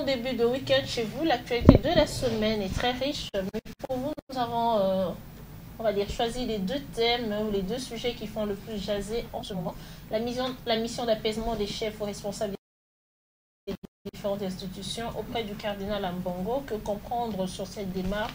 bon début de week-end chez vous. L'actualité de la semaine est très riche. Mais pour vous, nous avons, on va dire, choisi les deux thèmes ou les deux sujets qui font le plus jaser en ce moment. La mission d'apaisement des chefs aux responsables des différentes institutions auprès du cardinal Ambongo. Que comprendre sur cette démarche?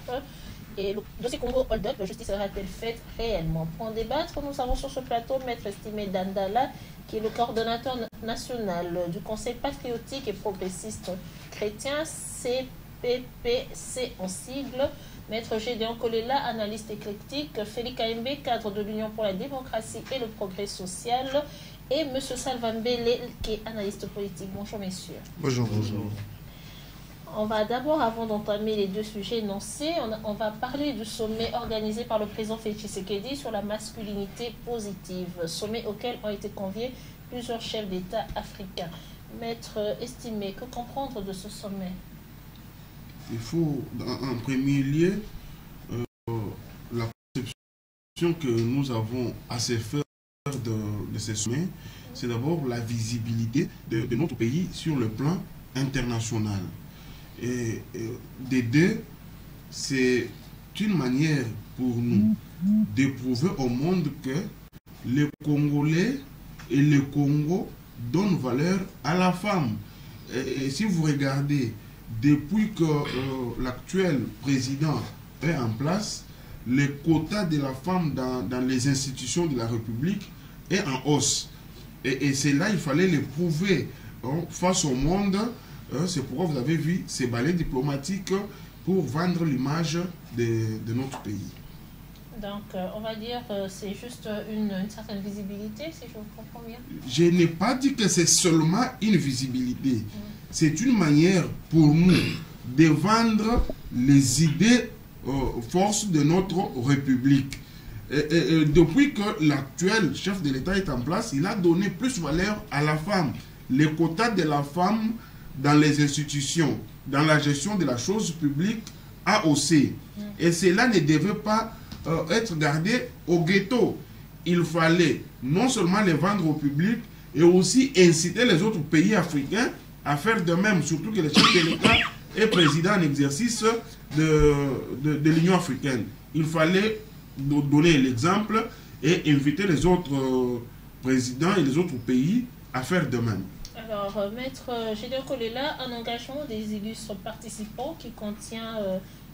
Et le dossier Congo Hold Up, la justice sera-t-elle faite réellement? Pour en débattre, nous avons sur ce plateau Maître Estimé Dandala, qui est le coordonnateur national du Conseil patriotique et progressiste chrétien, CPPC en sigle, Maître Gédéon Kolela, analyste éclectique, Félix Kaembe, cadre de l'Union pour la démocratie et le progrès social, et M. Salvambele, qui est analyste politique. Bonjour messieurs. Bonjour, bonjour. On va d'abord, avant d'entamer les deux sujets énoncés, on va parler du sommet organisé par le président Félix Tshisekedi sur la masculinité positive, sommet auquel ont été conviés plusieurs chefs d'État africains. Maître Estimé, que comprendre de ce sommet? Il faut, en premier lieu, la conception que nous avons assez fait de ces sommets, c'est d'abord la visibilité de notre pays sur le plan international. Et des deux, c'est une manière pour nous de prouver au monde que les Congolais et le Congo donnent valeur à la femme. Et si vous regardez, depuis que l'actuel président est en place, le quota de la femme dans les institutions de la République est en hausse. Et c'est là il fallait le prouver face au monde. C'est pourquoi vous avez vu ces balais diplomatiques pour vendre l'image de notre pays. Donc, on va dire que c'est juste une certaine visibilité, si je comprends bien. Je n'ai pas dit que c'est seulement une visibilité. C'est une manière pour nous de vendre les idées forces de notre République. Et depuis que l'actuel chef de l'État est en place, il a donné plus valeur à la femme. Les quotas de la femme dans les institutions, dans la gestion de la chose publique, a haussé. Et cela ne devait pas être gardé au ghetto. Il fallait non seulement les vendre au public, et aussi inciter les autres pays africains à faire de même, surtout que le chef de l'État est président en exercice de l'Union africaine. Il fallait nous donner l'exemple et inviter les autres présidents et les autres pays à faire de même. Alors, Maître Gédéon Kolela, un engagement des illustres participants qui contient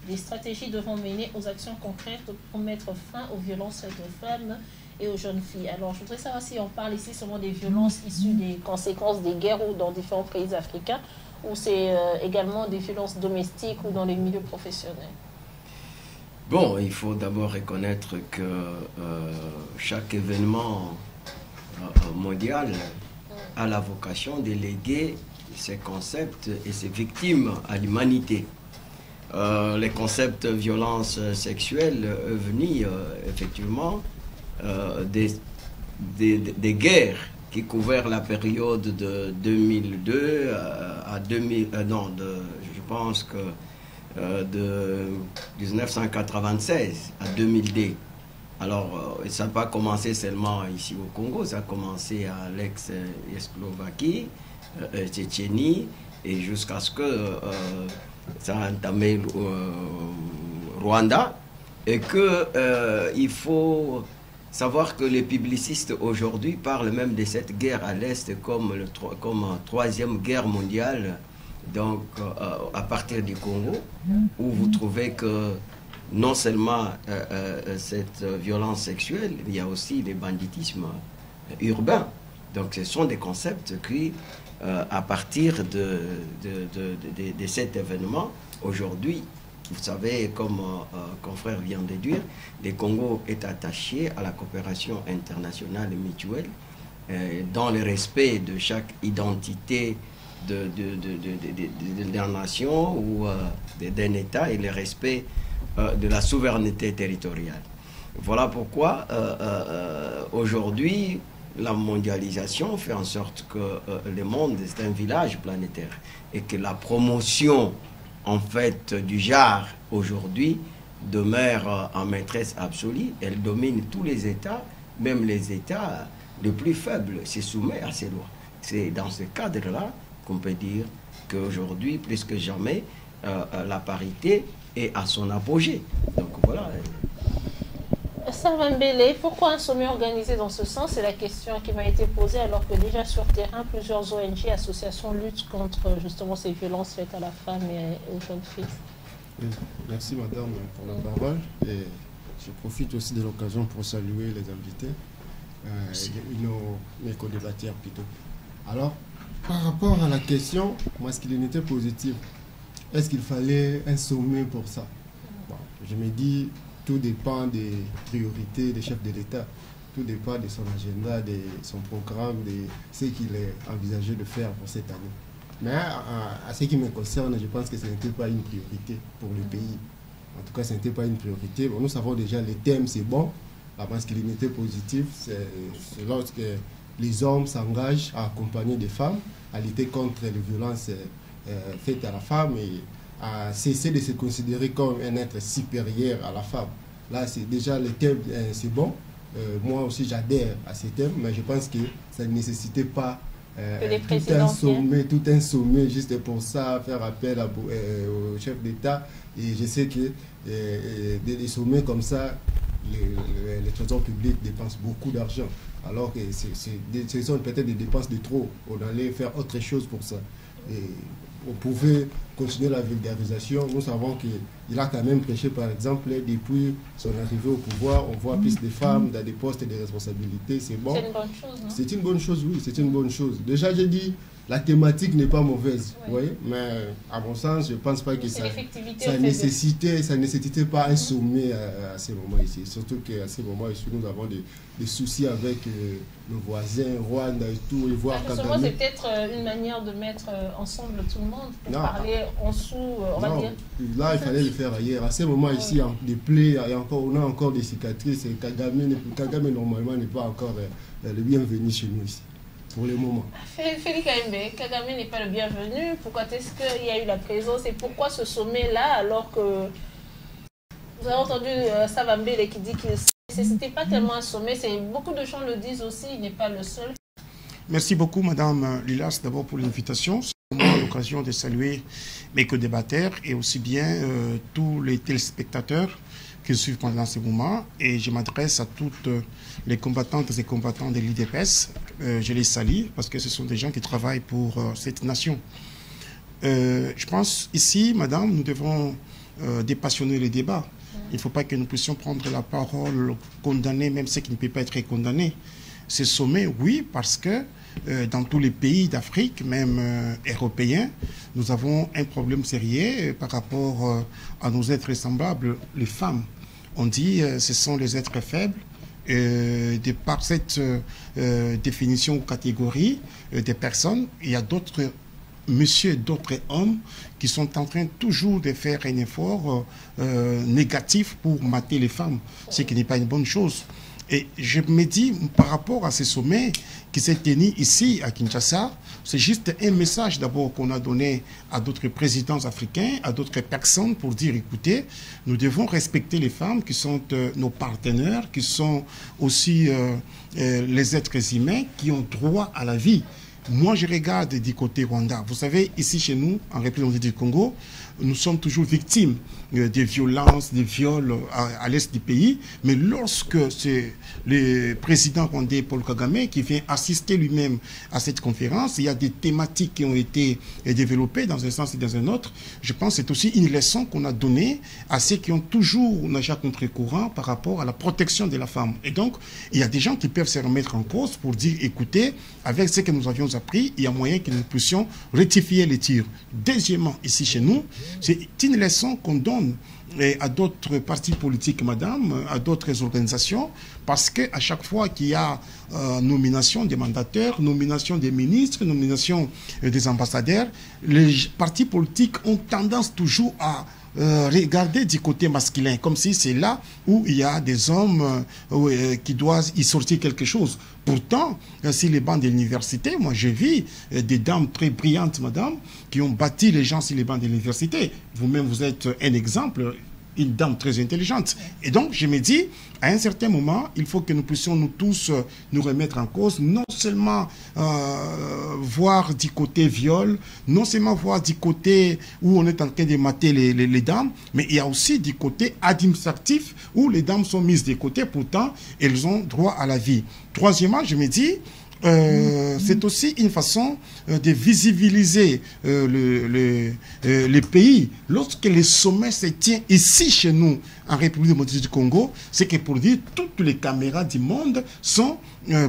des stratégies devant mener aux actions concrètes pour mettre fin aux violences faites aux femmes et aux jeunes filles. Alors, je voudrais savoir si on parle ici seulement des violences issues des conséquences des guerres ou dans différents pays africains, ou c'est également des violences domestiques ou dans les milieux professionnels. Bon, il faut d'abord reconnaître que chaque événement mondial a la vocation de léguer ces concepts et ces victimes à l'humanité. Les concepts violence sexuelle venus effectivement des guerres qui couvrent la période de 2002 à 2000, je pense que de 1996 à 2002. Alors, ça n'a pas commencé seulement ici au Congo, ça a commencé à l'ex-Slovaquie, Tchétchénie, et jusqu'à ce que ça a entamé Rwanda. Et qu'il faut savoir que les publicistes aujourd'hui parlent même de cette guerre à l'Est comme troisième guerre mondiale, donc à partir du Congo, où vous trouvez que non seulement cette violence sexuelle, il y a aussi le banditisme urbain. Donc ce sont des concepts qui, à partir de cet événement, aujourd'hui, vous savez, comme confrère vient de dire, le Congo est attaché à la coopération internationale et mutuelle, dans le respect de chaque identité de la nation ou d'un État et le respect de la souveraineté territoriale. Voilà pourquoi aujourd'hui la mondialisation fait en sorte que le monde est un village planétaire et que la promotion en fait du genre aujourd'hui demeure en maîtresse absolue. Elle domine tous les États, même les États les plus faibles se soumettent à ces lois. C'est dans ce cadre-là qu'on peut dire qu'aujourd'hui, plus que jamais, la parité est à son apogée. Donc voilà. Savambele, pourquoi un sommet organisé dans ce sens? C'est la question qui m'a été posée, alors que déjà sur terrain, plusieurs ONG, associations luttent contre justement ces violences faites à la femme et aux jeunes filles. Oui, merci madame pour la parole. Et je profite aussi de l'occasion pour saluer les invités, mes co-débatteurs plutôt. Alors, par rapport à la question masculinité positive, est-ce qu'il fallait un sommet pour ça? Bon, je me dis, tout dépend des priorités des chefs de l'État. Tout dépend de son agenda, de son programme, de ce qu'il est envisagé de faire pour cette année. Mais à ce qui me concerne, je pense que ce n'était pas une priorité pour le pays. En tout cas, ce n'était pas une priorité. Bon, nous savons déjà les thèmes, c'est bon. La masculinité positive, c'est lorsque les hommes s'engagent à accompagner des femmes, à lutter contre les violences faites à la femme et à cesser de se considérer comme un être supérieur à la femme. Là, c'est déjà le thème, c'est bon. Moi aussi, j'adhère à ces thèmes, mais je pense que ça ne nécessitait pas tout un sommet juste pour ça, faire appel au chef d'État. Et je sais que des sommets comme ça, les trésors publics dépensent beaucoup d'argent. Alors que ce sont peut-être des dépenses de trop. On allait faire autre chose pour ça. Et on pouvait continuer la vulgarisation. Nous savons qu'il a quand même prêché, par exemple, depuis son arrivée au pouvoir, on voit plus de femmes dans des postes de responsabilité. C'est bon. C'est une bonne chose, non? C'est une bonne chose, oui, c'est une bonne chose. Déjà, j'ai dit, la thématique n'est pas mauvaise, oui. Vous voyez, mais à mon sens, je ne pense pas que ça nécessitait pas un sommet à ce moment ici. Surtout qu'à ce moment ici, nous avons des soucis avec nos voisins, Rwanda et tout, et voir c'est peut-être une manière de mettre ensemble tout le monde, pour parler en dessous, on va dire. Là, il fallait le faire ailleurs. À ce moment ici, des plaies, on a encore des cicatrices, et Kagame normalement n'est pas encore le bienvenu chez nous ici. Pour le moment. Félix Kaimbe, Kagame n'est pas le bienvenu. Pourquoi est-ce qu'il y a eu la présence et pourquoi ce sommet-là, alors que vous avez entendu Savambele qui dit que c'était pas tellement un sommet, beaucoup de gens le disent aussi, il n'est pas le seul. Merci beaucoup Madame Lilas d'abord pour l'invitation. C'est pour moi l'occasion de saluer mes co-débatteurs et aussi bien tous les téléspectateurs qui suivent pendant ce moment. Et je m'adresse à toutes les combattantes et combattants de l'IDPS. Je les salue parce que ce sont des gens qui travaillent pour cette nation. Je pense ici, Madame, nous devons dépassionner les débats. Il ne faut pas que nous puissions prendre la parole, condamner même ce qui ne peut pas être condamné. Ce sommet, oui, parce que dans tous les pays d'Afrique, même européens, nous avons un problème sérieux par rapport à nos êtres semblables, les femmes. On dit ce sont les êtres faibles. De par cette définition ou catégorie des personnes, il y a d'autres messieurs, d'autres hommes qui sont en train toujours de faire un effort négatif pour mater les femmes, ce qui n'est pas une bonne chose. Et je me dis, par rapport à ce sommet qui s'est tenu ici à Kinshasa, c'est juste un message d'abord qu'on a donné à d'autres présidents africains, à d'autres personnes pour dire, écoutez, nous devons respecter les femmes qui sont nos partenaires, qui sont aussi les êtres humains qui ont droit à la vie. Moi, je regarde du côté Rwanda. Vous savez, ici chez nous, en République du Congo, nous sommes toujours victimes des violences, des viols à l'est du pays. Mais lorsque c'est le président rwandais Paul Kagame qui vient assister lui-même à cette conférence, il y a des thématiques qui ont été développées dans un sens et dans un autre. Je pense que c'est aussi une leçon qu'on a donnée à ceux qui ont toujours nagé à contre-courant par rapport à la protection de la femme. Et donc, il y a des gens qui peuvent se remettre en cause pour dire, écoutez, avec ce que nous avions appris, il y a moyen que nous puissions rectifier les tirs. Deuxièmement, ici chez nous, c'est une leçon qu'on donne à d'autres partis politiques, madame, à d'autres organisations, parce qu'à chaque fois qu'il y a nomination des mandataires, nomination des ministres, nomination des ambassadeurs, les partis politiques ont tendance toujours à regarder du côté masculin, comme si c'est là où il y a des hommes qui doivent y sortir quelque chose. Pourtant, sur les bancs de l'université, moi j'ai vu des dames très brillantes, madame, qui ont bâti les gens sur les bancs de l'université. Vous-même, vous êtes un exemple. une dame très intelligente. Et donc, je me dis, à un certain moment, il faut que nous puissions nous tous nous remettre en cause, non seulement voir du côté viol, non seulement voir du côté où on est en train de mater les dames, mais il y a aussi du côté administratif où les dames sont mises de côté, pourtant elles ont droit à la vie. Troisièmement, je me dis, c'est aussi une façon de visibiliser les pays. Lorsque le sommet se tient ici chez nous, en République démocratique du Congo, c'est que pour dire toutes les caméras du monde sont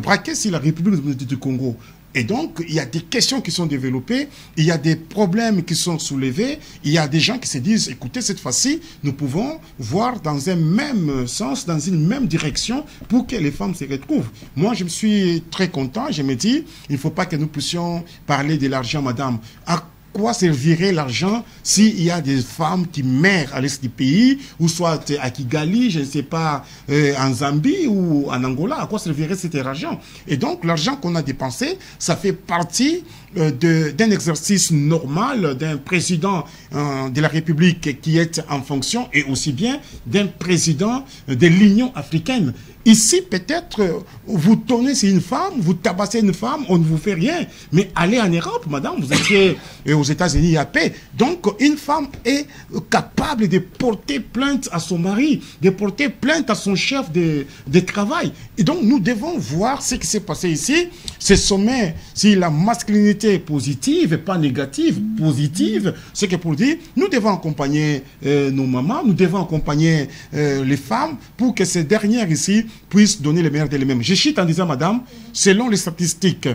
braquées sur la République démocratique du Congo. Et donc, il y a des questions qui sont développées, il y a des problèmes qui sont soulevés, il y a des gens qui se disent, écoutez, cette fois-ci, nous pouvons voir dans un même sens, dans une même direction, pour que les femmes se retrouvent. Moi, je me suis très content, je me dis, il ne faut pas que nous puissions parler de l'argent, madame. À quoi servirait l'argent s'il y a des femmes qui meurent à l'est du pays, ou soit à Kigali, je ne sais pas, en Zambie ou en Angola? À quoi servirait cet argent? Et donc, l'argent qu'on a dépensé, ça fait partie d'un exercice normal d'un président de la République qui est en fonction, et aussi bien d'un président de l'Union africaine. Ici, peut-être, vous tournez sur une femme, vous tabassez une femme, on ne vous fait rien. Mais allez en Europe, madame, vous étiez aux États-Unis, il y a paix. Donc, une femme est capable de porter plainte à son mari, de porter plainte à son chef de travail. Et donc, nous devons voir ce qui s'est passé ici. Ce sommet, si la masculinité est positive et pas négative, positive, c'est que pour dire, nous devons accompagner nos mamans, nous devons accompagner les femmes pour que ces dernières ici puissent donner le meilleur d'elles-mêmes. Je cite en disant, madame, selon les statistiques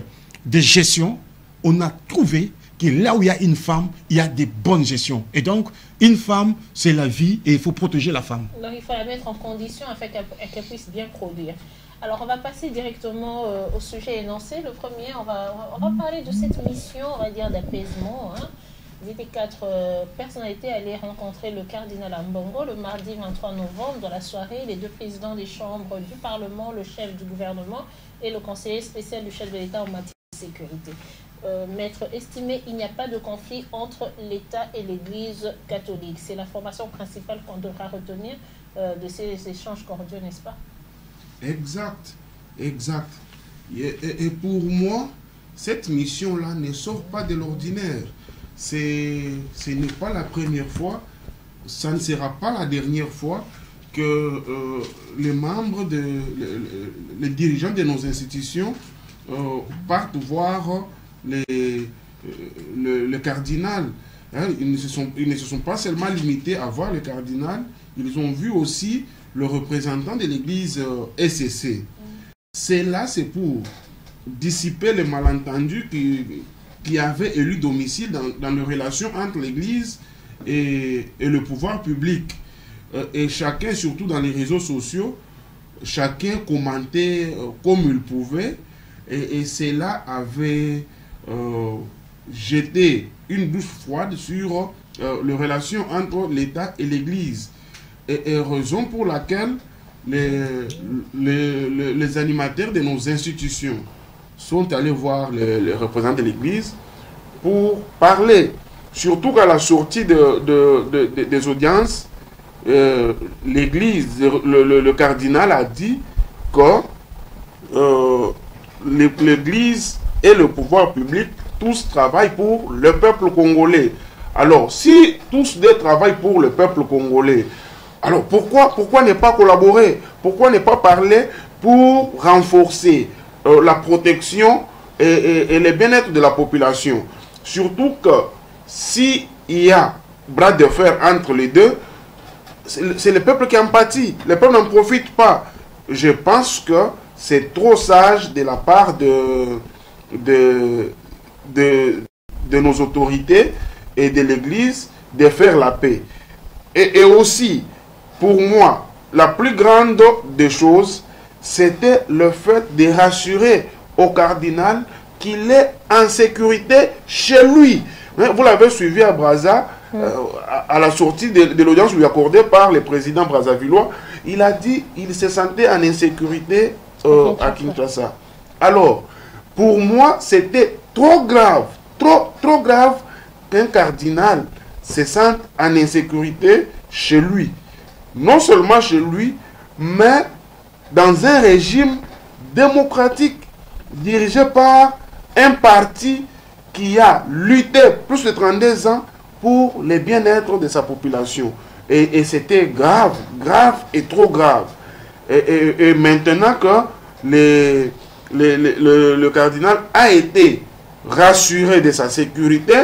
de gestion, on a trouvé que là où il y a une femme, il y a des bonnes gestions. Et donc, une femme, c'est la vie et il faut protéger la femme. Donc, il faut la mettre en condition afin qu'elle puisse bien produire. Alors, on va passer directement au sujet énoncé. Le premier, on va parler de cette mission, on va dire, d'apaisement. Vous étiez 4 personnalités allées rencontrer le cardinal Ambongo le mardi 23 novembre. Dans la soirée, les 2 présidents des chambres du Parlement, le chef du gouvernement et le conseiller spécial du chef de l'État en matière de sécurité. Maître estimé, il n'y a pas de conflit entre l'État et l'Église catholique. C'est l'information principale qu'on devra retenir de ces échanges cordiaux, n'est-ce pas? Exact, exact. Et pour moi, cette mission-là ne sort pas de l'ordinaire. Ce n'est pas la première fois, ça ne sera pas la dernière fois que les membres, les dirigeants de nos institutions partent voir le cardinal. Hein, ils ne se sont pas seulement limités à voir le cardinal, ils ont vu aussi le représentant de l'église SCC. Cela, c'est pour dissiper les malentendus qui avait élu domicile dans les relations entre l'Église et le pouvoir public. Et chacun, surtout dans les réseaux sociaux, chacun commentait comme il pouvait. Et cela avait jeté une douche froide sur les relations entre l'État et l'Église. Et raison pour laquelle les animateurs de nos institutions sont allés voir les représentants de l'Église pour parler. Surtout qu'à la sortie des audiences, l'Église, le cardinal a dit que l'Église et le pouvoir public, tous travaillent pour le peuple congolais. Alors, si tous deux travaillent pour le peuple congolais, alors pourquoi ne pas collaborer? Pourquoi ne pas parler pour renforcer la protection et le bien-être de la population? Surtout que s'il y a bras de fer entre les deux, c'est le peuple qui en pâtit. Le peuple n'en profite pas. Je pense que c'est trop sage de la part de nos autorités et de l'Église de faire la paix. Et aussi, pour moi, la plus grande des choses, c'était le fait de rassurer au cardinal qu'il est en sécurité chez lui. Vous l'avez suivi à Brazza, à la sortie de l'audience lui accordée par le président brazzavillois. Il a dit qu'il se sentait en insécurité à Kinshasa. Alors, pour moi, c'était trop grave, trop grave qu'un cardinal se sente en insécurité chez lui. non seulement chez lui, mais dans un régime démocratique dirigé par un parti qui a lutté plus de 32 ans pour le bien-être de sa population. Et c'était grave, grave et trop grave. Et maintenant que le cardinal a été rassuré de sa sécurité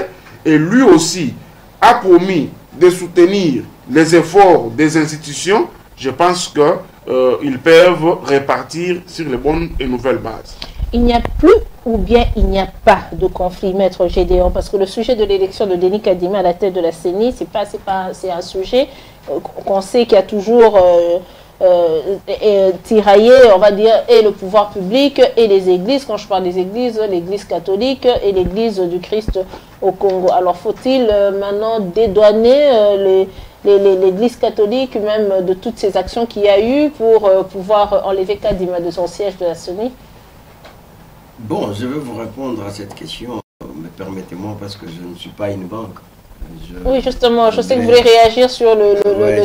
et lui aussi a promis de soutenir les efforts des institutions, je pense qu'ils peuvent repartir sur les bonnes et nouvelles bases. Il n'y a plus ou bien il n'y a pas de conflit, Maître Gédéon, parce que le sujet de l'élection de Denis Kadima à la tête de la CENI, c'est un sujet qu'on sait qu'il y a toujours tiraillé, on va dire, et le pouvoir public et les églises. Quand je parle des églises, l'église catholique et l'église du Christ au Congo. Alors faut-il maintenant dédouaner l'église catholique, même de toutes ces actions qu'il y a eu pour pouvoir enlever Kadima de son siège de la CENI? Bon, je vais vous répondre à cette question, mais permettez-moi, parce que je ne suis pas une banque. Oui, justement, je sais que vous voulez réagir sur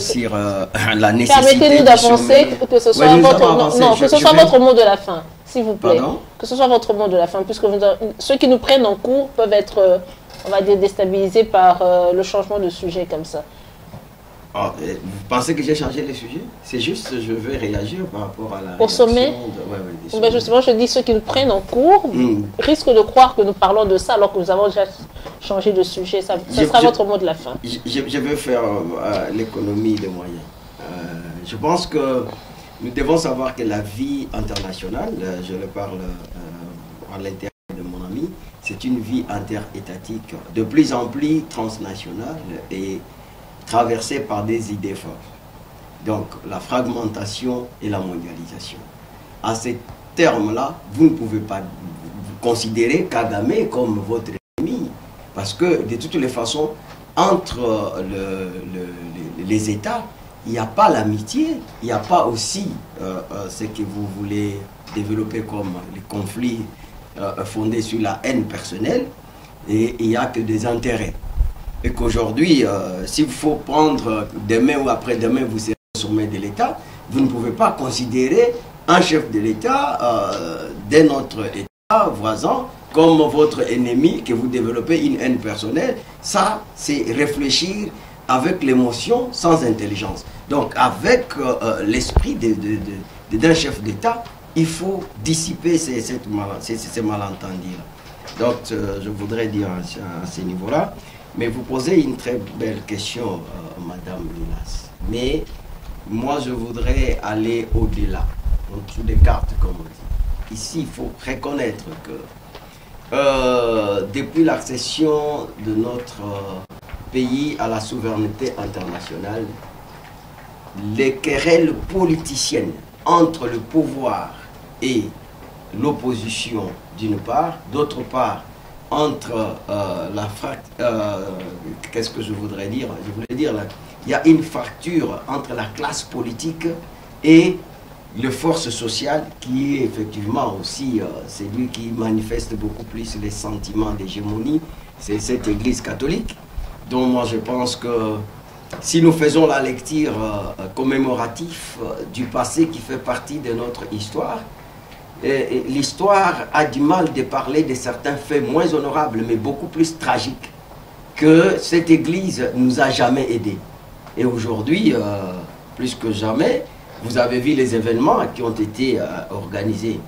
sur la nécessité. Permettez-nous d'avancer, que ce soit votre mot de la fin, s'il vous plaît. Pardon? Que ce soit votre mot de la fin, puisque ceux qui nous prennent en cours peuvent être, on va dire, déstabilisés par le changement de sujet comme ça. Vous pensez que j'ai changé les sujets? C'est juste, je vais réagir par rapport à la... Au sommet ben justement, je dis ceux qui nous prennent en cours risquent de croire que nous parlons de ça alors que nous avons déjà changé de sujet. Ça sera votre mot de la fin. Je vais faire l'économie des moyens. Je pense que nous devons savoir que la vie internationale, je le parle à l'intérieur de mon ami, c'est une vie interétatique, de plus en plus transnationale et traversée par des idées fortes. Donc la fragmentation et la mondialisation. À ces termes-là, vous ne pouvez pas vous considérer Kagame comme votre ennemi. Parce que de toutes les façons, entre les États, il n'y a pas l'amitié, il n'y a pas aussi ce que vous voulez développer comme les conflits fondés sur la haine personnelle, et il n'y a que des intérêts. Et qu'aujourd'hui, s'il faut prendre demain ou après-demain, vous serez au sommet de l'État, vous ne pouvez pas considérer un chef de l'État d'un autre État voisin comme votre ennemi, que vous développez une haine personnelle. Ça, c'est réfléchir avec l'émotion sans intelligence. Donc, avec l'esprit d'un chef d'État, il faut dissiper ces malentendus-là. Donc, je voudrais dire à ce niveau-là. Mais vous posez une très belle question, Madame Lilas. Mais moi, je voudrais aller au-delà, en dessous des cartes, comme on dit. Ici, il faut reconnaître que depuis l'accession de notre pays à la souveraineté internationale, les querelles politiciennes entre le pouvoir et l'opposition, d'une part, d'autre part, entre qu'est-ce que je voudrais dire? Je voulais dire, là, il y a une fracture entre la classe politique et les forces sociales qui est effectivement aussi celui qui manifeste beaucoup plus les sentiments d'hégémonie, c'est cette Église catholique, dont moi je pense que si nous faisons la lecture commémorative du passé qui fait partie de notre histoire, l'histoire a du mal de parler de certains faits moins honorables, mais beaucoup plus tragiques, que cette Église nous a jamais aidés. Et aujourd'hui, plus que jamais, vous avez vu les événements qui ont été organisés.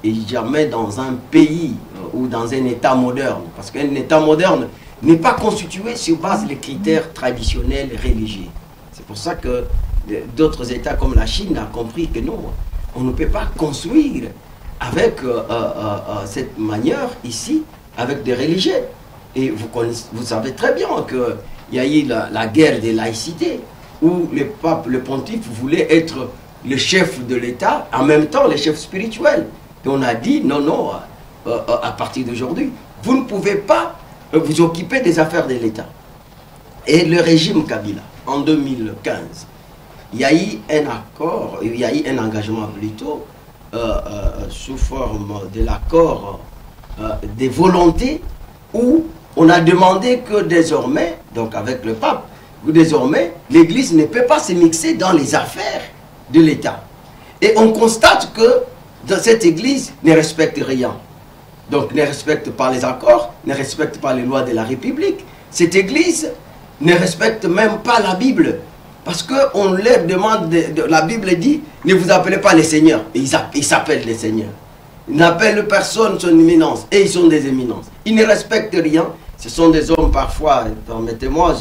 Et jamais dans un pays ou dans un État moderne, parce qu'un État moderne n'est pas constitué sur base des critères traditionnels religieux. C'est pour ça que d'autres États comme la Chine ont compris que non, on ne peut pas construire avec cette manière ici, avec des religieux. Et vous savez très bien qu'il y a eu la guerre des laïcités, où le pape, le pontife voulait être le chef de l'État, en même temps le chef spirituel. Et on a dit, non, non, à partir d'aujourd'hui, vous ne pouvez pas vous occuper des affaires de l'État. Et le régime Kabila, en 2015, il y a eu un accord, il y a eu un engagement plutôt, sous forme de l'accord des volontés, où on a demandé que désormais, donc avec le pape, désormais, l'Église ne peut pas se mixer dans les affaires de l'État. Et on constate que dans cette Église ne respecte rien. Donc ne respecte pas les accords, ne respecte pas les lois de la République. Cette Église ne respecte même pas la Bible. Parce qu'on leur demande, la Bible dit, ne vous appelez pas les seigneurs. Et ils s'appellent les seigneurs. Ils n'appellent personne son éminence. Et ils sont des éminences. Ils ne respectent rien. Ce sont des hommes parfois, permettez-moi,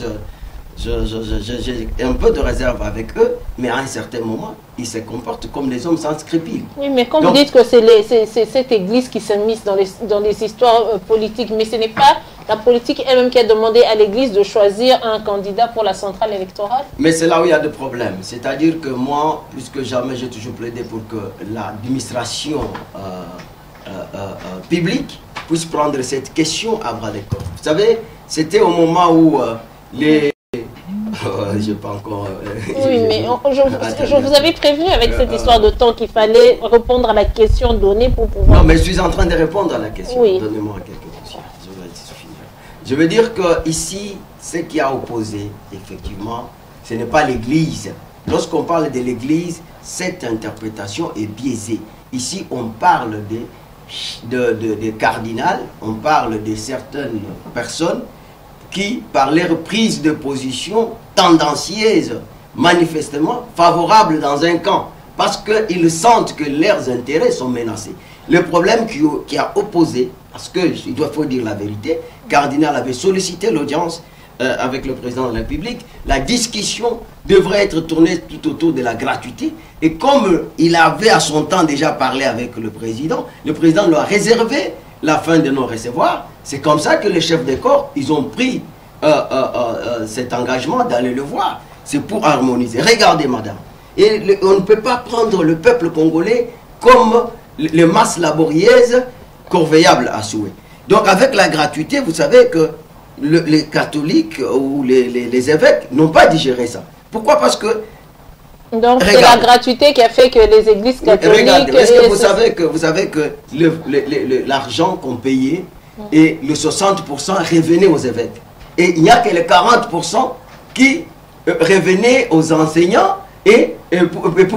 j'ai un peu de réserve avec eux, mais à un certain moment, ils se comportent comme des hommes sans scrupules. Oui, mais quand vous dites que c'est cette église qui s'immisce dans les histoires politiques, mais ce n'est pas la politique elle-même qui a demandé à l'église de choisir un candidat pour la centrale électorale? Mais c'est là où il y a des problèmes. C'est-à-dire que moi, plus que jamais, j'ai toujours plaidé pour que l'administration publique puisse prendre cette question à bras le corps. Vous savez, c'était au moment où les... je n'ai pas encore... oui, mais je vous avais prévenu avec cette histoire de temps qu'il fallait répondre à la question donnée pour pouvoir... Non, mais je suis en train de répondre à la question. Oui. Donnez-moi quelques questions. Je veux dire que ici, ce qui a opposé, effectivement, ce n'est pas l'Église. Lorsqu'on parle de l'Église, cette interprétation est biaisée. Ici, on parle de cardinal, on parle de certaines personnes qui, par leur prise de position tendancieuse, manifestement favorable dans un camp, parce qu'ils sentent que leurs intérêts sont menacés. Le problème qui a opposé, parce qu'il faut dire la vérité, le cardinal avait sollicité l'audience avec le président de la République, la discussion devrait être tournée tout autour de la gratuité, et comme il avait à son temps déjà parlé avec le président lui a réservé la fin de non-recevoir. C'est comme ça que les chefs de corps, ils ont pris cet engagement d'aller le voir. C'est pour harmoniser. Regardez, madame. Et on ne peut pas prendre le peuple congolais comme les masses laborieuses corveillables à souhait. Donc avec la gratuité, vous savez que les catholiques ou les évêques n'ont pas digéré ça. Pourquoi? Parce que... Donc c'est la gratuité qui a fait que les églises catholiques... Regardez, est-ce que vous savez que l'argent qu'on payait, et le 60% revenait aux évêques. Et il n'y a que les 40% qui revenaient aux enseignants et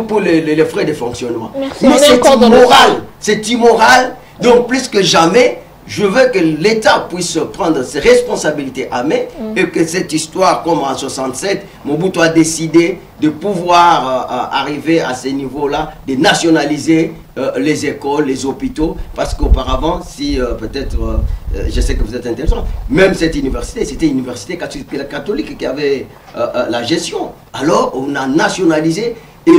pour les frais de fonctionnement. Merci. Mais c'est immoral. C'est immoral. Donc plus que jamais, je veux que l'État puisse prendre ses responsabilités à main et que cette histoire, comme en 67, Mobutu a décidé de pouvoir arriver à ce niveau-là, de nationaliser les écoles, les hôpitaux, parce qu'auparavant, si peut-être, je sais que vous êtes intéressant, même cette université, c'était une université catholique qui avait la gestion. Alors, on a nationalisé, et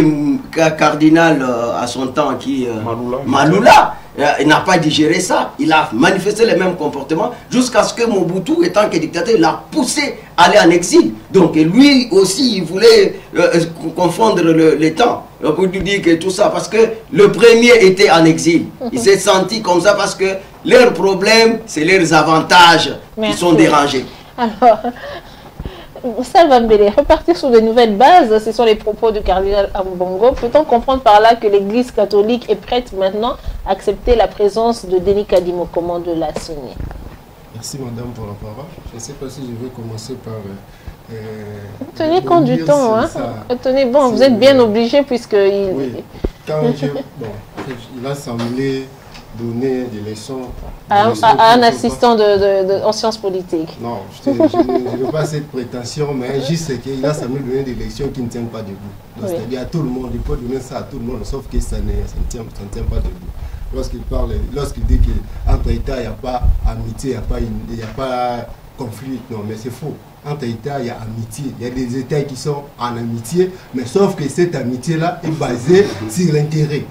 cardinal à son temps, qui Maloula, il n'a pas digéré ça. Il a manifesté les mêmes comportements jusqu'à ce que Mobutu, étant que dictateur, l'a poussé à aller en exil. Donc lui aussi, il voulait confondre les temps. Pour lui dire que tout ça, parce que le premier était en exil. Il s'est senti comme ça parce que leurs problèmes, c'est leurs avantages qui sont dérangés. Alors, Salva Mbele, repartir sur de nouvelles bases, ce sont les propos du cardinal Ambongo. Peut-on comprendre par là que l'Église catholique est prête maintenant à accepter la présence de Denis Kadimo Comment de la CENI? Merci madame pour la parole. Je ne sais pas si je vais commencer par... tenez compte du temps, hein. Tenez, bon, vous êtes bien obligé puisque... Oui, quand il a semblé donner des leçons à un assistant en sciences politiques. Non, je ne veux pas cette prétention, mais juste qu'il a semblé donner des leçons qui ne tiennent pas debout. C'est-à-dire à tout le monde, il peut donner ça à tout le monde, sauf que ça ne tient pas debout. Lorsqu'il dit qu'entre États, il n'y a pas amitié, il n'y a pas conflit, non, mais c'est faux. Entre États, il y a amitié. Il y a des États qui sont en amitié, mais sauf que cette amitié-là est basée sur l'intérêt.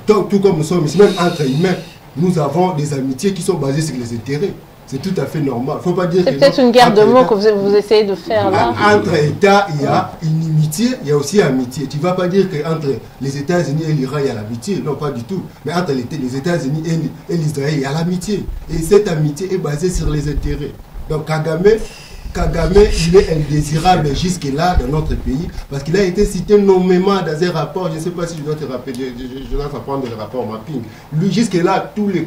Tout comme nous sommes ici, même entre humains, nous avons des amitiés qui sont basées sur les intérêts. C'est tout à fait normal. Faut pas dire c'est peut-être une guerre de mots que vous essayez de faire là. Entre États, il y a inimitié, il y a aussi amitié. Tu ne vas pas dire qu'entre les États-Unis et l'Iran, il y a l'amitié. Non, pas du tout. Mais entre les États-Unis et l'Israël, il y a l'amitié. Et cette amitié est basée sur les intérêts. Donc Kagame, il est indésirable jusque-là dans notre pays parce qu'il a été cité nommément dans un rapport, je ne sais pas si je dois te rappeler, je dois t'apprendre le rapport Mapping. Lui, jusque-là, tous les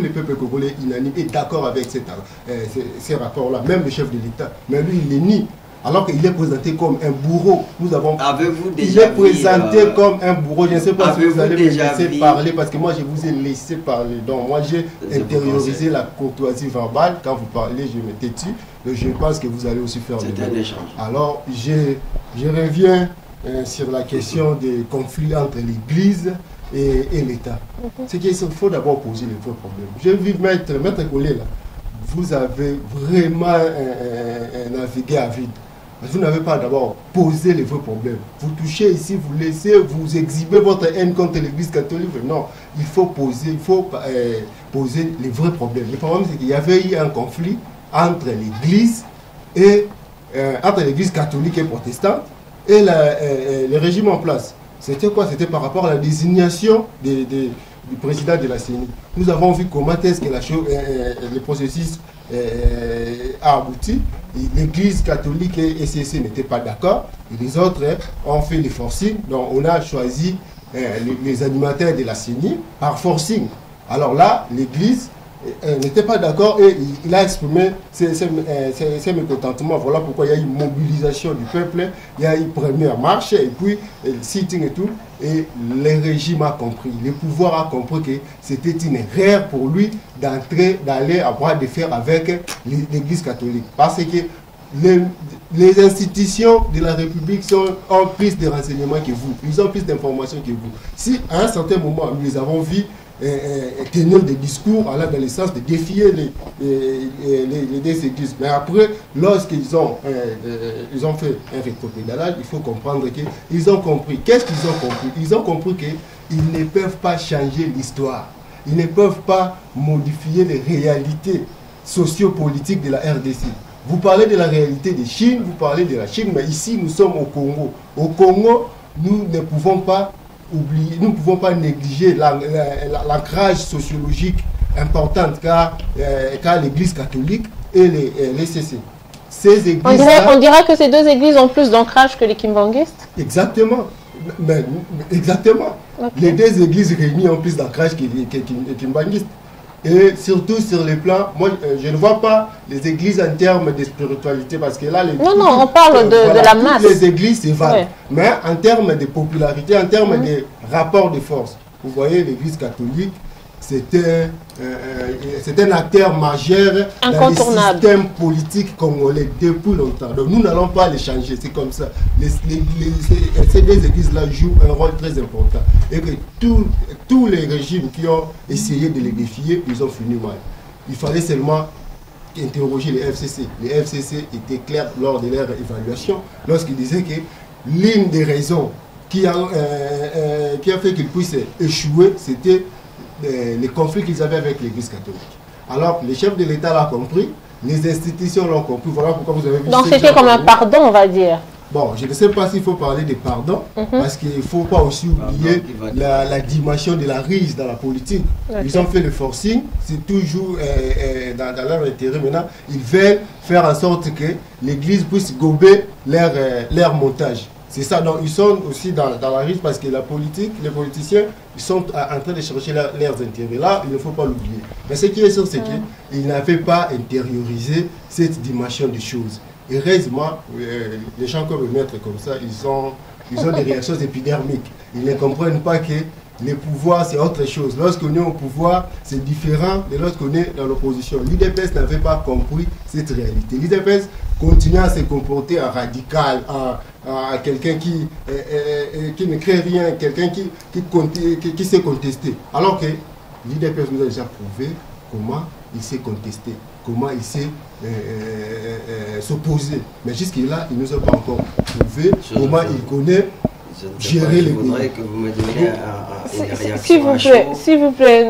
peuples congolais unanimes est d'accord avec ces rapports-là, même le chef de l'État. Mais lui, il les nie. alors qu'il est présenté comme un bourreau. Nous avons... Avez-vous Il déjà est présenté comme un bourreau. Je ne sais pas si vous allez me laisser parler, parce que moi je vous ai laissé parler. Donc moi j'ai intériorisé la courtoisie verbale. Quand vous parlez, je me têtu. Je pense que vous allez aussi faire le même. Alors je reviens sur la question des conflits entre l'Église et l'État. C'est qu'il faut d'abord poser les vrais problèmes. Je vis Maître Collet là. Vous avez vraiment navigué à vide. Vous n'avez pas d'abord posé les vrais problèmes. Vous touchez ici, vous laissez, vous exhibez votre haine contre l'Église catholique. Non, il faut poser les vrais problèmes. Le problème, c'est qu'il y avait eu un conflit entre l'Église entre l'Église catholique et protestante et le régime en place. C'était quoi? C'était par rapport à la désignation du président de la CENI. Nous avons vu comment est-ce que le processus a abouti. L'Église catholique et SCC n'étaient pas d'accord. Et les autres ont fait les forcing. Donc on a choisi les animateurs de la CENI par forcing. Alors là, l'Église n'était pas d'accord et il a exprimé ses mécontentements. Voilà pourquoi il y a eu une mobilisation du peuple, il y a eu une première marche et puis le sitting et tout. Et le régime a compris, le pouvoir a compris que c'était une erreur pour lui d'aller à bras de fer avec l'Église catholique. Parce que les institutions de la République ont plus de renseignements que vous, ils ont plus d'informations que vous. Si à un certain moment nous les avons vus tenir des discours allant dans le sens de défier les deux églises. Mais après, lorsqu'ils ont fait un rétropédalage, il faut comprendre qu'ils ont compris. Qu'est-ce qu'ils ont compris? Ils ont compris qu'ils ne peuvent pas changer l'histoire. Ils ne peuvent pas modifier les réalités sociopolitiques de la RDC. Vous parlez de la réalité de Chine, vous parlez de la Chine, mais ici nous sommes au Congo. Au Congo, nous ne pouvons pas oublier, nous ne pouvons pas négliger l'ancrage sociologique important car l'Église catholique et les CC. Ces églises on dira que ces deux églises ont plus d'ancrage que les kimbanguistes. Exactement. Exactement. Okay. Les deux églises réunies ont plus d'ancrage que les kimbanguistes. Et surtout sur les plans, moi je ne vois pas les églises en termes de spiritualité parce que là, on parle de la masse. Les églises c'est vague, ouais. Mais en termes de popularité, en termes de rapport de force, vous voyez l'église catholique, c'était un acteur majeur dans le système politique congolais depuis longtemps. Donc nous n'allons pas les changer, c'est comme ça. Ces deux églises-là jouent un rôle très important. Et que tous les régimes qui ont essayé de les défier, ils ont fini mal. Il fallait seulement interroger les FCC. Les FCC étaient clairs lors de leur évaluation, lorsqu'ils disaient que l'une des raisons qui a fait qu'ils puissent échouer, c'était les conflits qu'ils avaient avec l'Église catholique. Alors, les chefs de l'État l'ont compris, les institutions l'ont compris. Voilà pourquoi vous avez vu... Donc, c'était comme un pardon, on va dire. Bon, je ne sais pas s'il faut parler de pardon, parce qu'il ne faut pas aussi oublier la dimension de la ruse dans la politique. Okay. Ils ont fait le forcing, c'est toujours dans leur intérêt. Maintenant, ils veulent faire en sorte que l'Église puisse gober leur montage. C'est ça, donc ils sont aussi dans la ruse parce que la politique, les politiciens, ils sont en train de chercher leurs intérêts. Là, il ne faut pas l'oublier. Mais ce qui est sûr, c'est qu'ils n'avaient pas intériorisé cette dimension des choses. Heureusement, les gens comme le maître comme ça, ils ont des réactions épidermiques. Ils ne comprennent pas que le pouvoir, c'est autre chose. Lorsqu'on est au pouvoir, c'est différent de lorsqu'on est dans l'opposition. L'IDPS n'avait pas compris cette réalité. L'IDPS continue à se comporter en radical, à quelqu'un qui ne crée rien, quelqu'un qui s'est contesté. Alors que l'IDPS nous a déjà prouvé comment il s'est contesté, comment il s'est s'opposé. Mais jusque-là, il ne nous a pas encore prouvé comment il connaît gérer les pays. Je voudrais que vous me donniez une réaction. S'il vous plaît,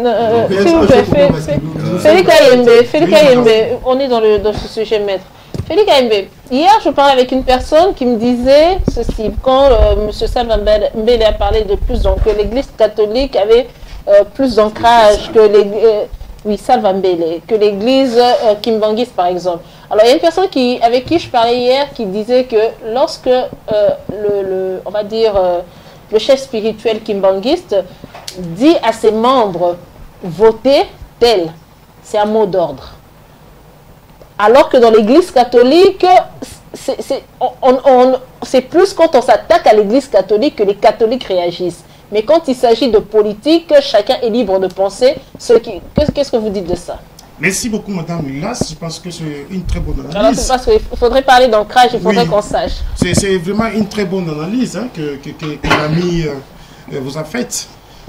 Félix Ayembe, on est dans ce sujet, maître. Félix Ayembe, hier je parlais avec une personne qui me disait ceci, quand M. Salva Mbele a parlé de plus, donc que l'Église catholique avait plus d'ancrage que l'Église... Oui, Salva Mbele, que l'église kimbanguiste par exemple. Alors il y a une personne avec qui je parlais hier qui disait que lorsque on va dire le chef spirituel kimbanguiste dit à ses membres votez tel, c'est un mot d'ordre. Alors que dans l'église catholique, c'est plus quand on s'attaque à l'Église catholique que les catholiques réagissent. Mais quand il s'agit de politique, chacun est libre de penser. Qu'est-ce que vous dites de ça? Merci beaucoup, Madame Lilas. Je pense que c'est une très bonne analyse. Alors, c'est parce qu'il faudrait parler d'ancrage, il faudrait qu'on sache. C'est vraiment une très bonne analyse hein, que l'ami vous a faite.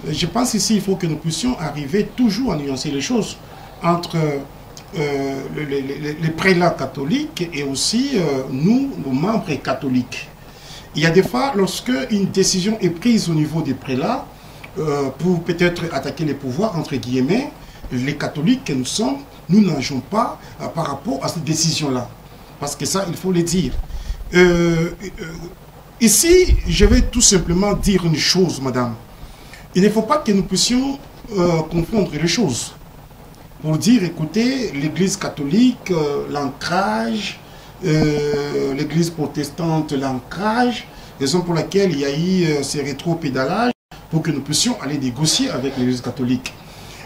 Je pense ici il faut que nous puissions arriver toujours à nuancer les choses entre les prélats catholiques et aussi nous, nos membres catholiques. Il y a des fois, lorsque une décision est prise au niveau des prélats, pour peut-être attaquer les pouvoirs, entre guillemets, les catholiques que nous sommes, nous n'agions pas par rapport à cette décision-là. Parce que ça, il faut le dire. Ici, je vais tout simplement dire une chose, madame. Il ne faut pas que nous puissions confondre les choses. Pour dire, écoutez, l'Église catholique, l'ancrage, l'Église protestante, l'ancrage, raison pour laquelle il y a eu ces rétro-pédalages pour que nous puissions aller négocier avec l'Église catholique.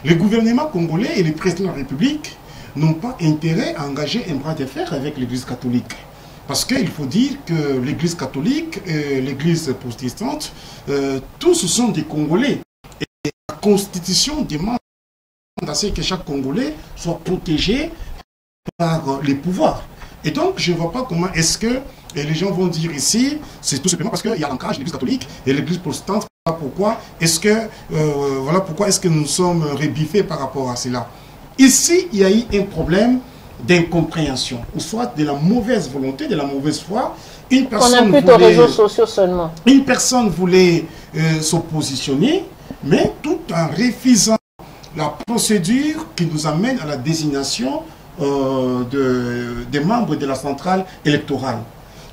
Le gouvernement congolais et le président de la République n'ont pas intérêt à engager un bras de fer avec l'Église catholique. Parce qu'il faut dire que l'Église catholique et l'Église protestante, tous sont des Congolais. Et la Constitution demande à ce que chaque Congolais soit protégé par les pouvoirs. Et donc, je ne vois pas comment est-ce que les gens vont dire ici, c'est tout simplement parce qu'il y a l'ancrage de l'Église catholique et l'Église protestante. Pourquoi est-ce que, voilà pourquoi est-ce que nous sommes rebiffés par rapport à cela. Ici, il y a eu un problème d'incompréhension, ou soit de la mauvaise volonté, de la mauvaise foi. Une personne on impute aux réseaux sociaux seulement. Une personne voulait s'oppositionner, mais tout en refusant la procédure qui nous amène à la désignation des membres de la centrale électorale.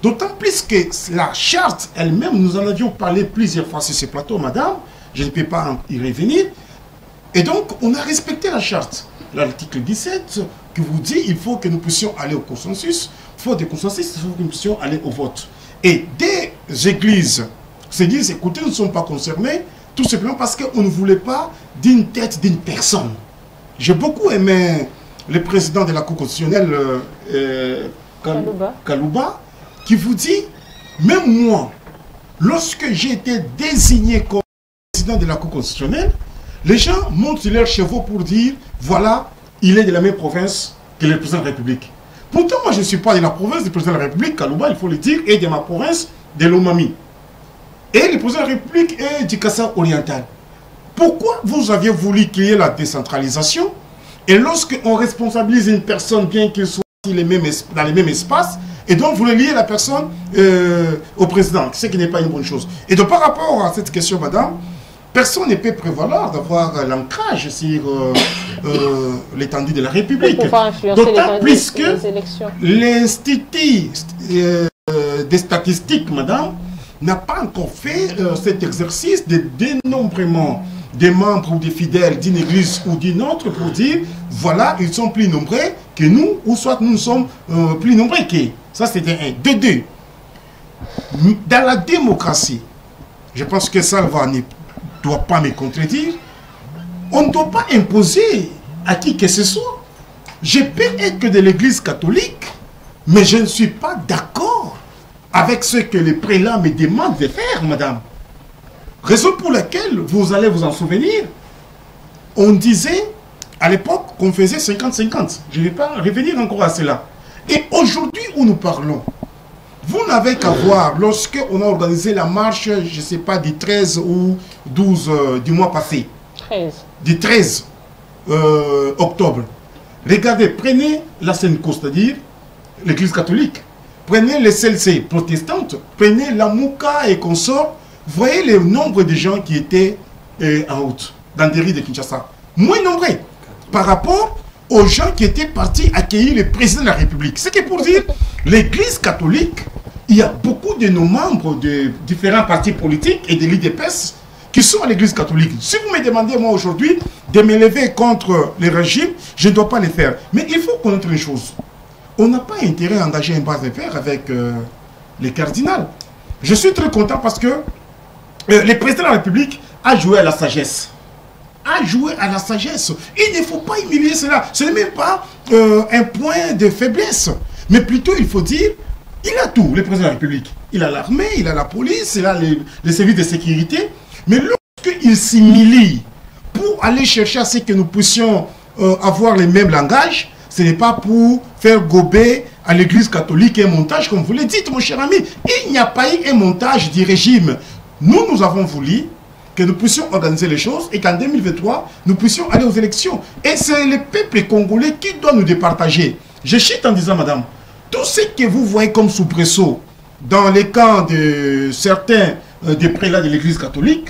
D'autant plus que la charte elle-même, nous en avions parlé plusieurs fois sur ce plateau, madame, je ne peux pas y revenir. Et donc, on a respecté la charte. L'article 17 qui vous dit qu'il faut que nous puissions aller au consensus. Faute de consensus, il faut que nous puissions aller au vote. Et des églises se disent, écoutez, nous ne sommes pas concernés, tout simplement parce qu'on ne voulait pas d'une tête d'une personne. J'ai beaucoup aimé le président de la Cour constitutionnelle, Kalouba, qui vous dit, même moi, lorsque j'ai été désigné comme président de la Cour constitutionnelle, les gens montent sur leurs chevaux pour dire, voilà, il est de la même province que le président de la République. Pourtant, moi, je ne suis pas de la province du président de la République, Kalouba, il faut le dire, et de ma province de l'Omami. Et le président de la République est du Kassa oriental. Pourquoi vous aviez voulu qu'il y ait la décentralisation? Et lorsqu'on responsabilise une personne, bien qu'il soit dans les mêmes espaces, et donc vous voulez lier la personne au président, ce qui n'est pas une bonne chose. Et donc par rapport à cette question, madame, personne ne peut prévaloir d'avoir l'ancrage sur l'étendue de la République. D'autant plus que l'Institut des statistiques, madame, n'a pas encore fait cet exercice de dénombrement des membres ou des fidèles d'une église ou d'une autre pour dire, voilà, ils sont plus nombreux que nous, ou soit nous sommes plus nombreux qu'eux. Ça, c'était un. De deux, dans la démocratie, je pense que Salva ne doit pas me contredire, on ne doit pas imposer à qui que ce soit. Je peux être que de l'église catholique, mais je ne suis pas d'accord avec ce que les prélats me demandent de faire, madame. Raison pour laquelle, vous allez vous en souvenir, on disait à l'époque qu'on faisait 50-50. Je ne vais pas revenir encore à cela. Et aujourd'hui où nous parlons, vous n'avez qu'à voir, lorsqu'on a organisé la marche, je ne sais pas, du 13 ou 12 du mois passé. 13. Du 13 octobre. Regardez, prenez la Sénco, c'est-à-dire l'église catholique. Prenez les CLC protestantes, prenez la Mouka et consorts. Voyez le nombre de gens qui étaient en route, dans des rues de Kinshasa. Moins nombreux par rapport aux gens qui étaient partis accueillir le président de la République. C'est que pour dire, l'église catholique, il y a beaucoup de nos membres de différents partis politiques et de l'IDPS qui sont à l'église catholique. Si vous me demandez, moi, aujourd'hui, de me lever contre le régime, je ne dois pas le faire. Mais il faut connaître les choses. On n'a pas intérêt à engager un bras de fer avec les cardinals. Je suis très content parce que le président de la République a joué à la sagesse. A joué à la sagesse. Il ne faut pas humilier cela. Ce n'est même pas un point de faiblesse. Mais plutôt, il faut dire, Il a tout, le président de la République. Il a l'armée, il a la police, il a les services de sécurité. Mais lorsqu'il s'humilie pour aller chercher à ce que nous puissions avoir les mêmes langages, ce n'est pas pour faire gober à l'église catholique un montage, comme vous le dites, mon cher ami. Il n'y a pas eu un montage du régime. Nous avons voulu que nous puissions organiser les choses et qu'en 2023, nous puissions aller aux élections. Et c'est le peuple congolais qui doit nous départager. Je chute en disant, madame, tout ce que vous voyez comme soubresaut dans les camps de certains des prélats de l'église catholique,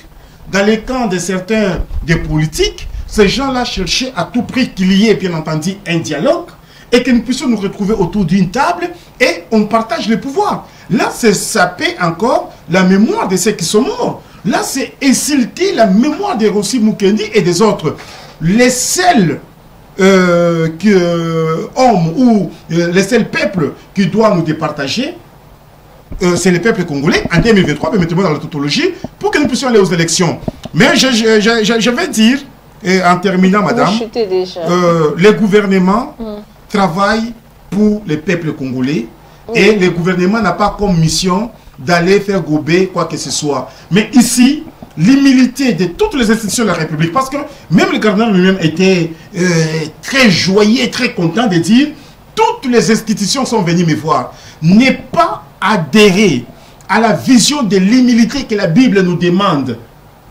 dans les camps de certains des politiques, ces gens-là cherchaient à tout prix qu'il y ait, bien entendu, un dialogue et que nous puissions nous retrouver autour d'une table et on partage le pouvoir. Là, c'est saper encore la mémoire de ceux qui sont morts. Là, c'est insulter la mémoire de Rossi Mukendi et des autres. Les seuls hommes ou les seuls peuples qui doivent nous départager, c'est le peuple congolais en 2023, permettez-moi dans la tautologie, pour que nous puissions aller aux élections. Mais je vais dire, et en terminant, madame, le gouvernement travaille pour le peuple congolais et le gouvernement n'a pas comme mission d'aller faire gober quoi que ce soit. Mais ici, l'humilité de toutes les institutions de la République, parce que même le cardinal lui-même était très joyeux, très content de dire toutes les institutions sont venues me voir. N'est pas adhérer à la vision de l'humilité que la Bible nous demande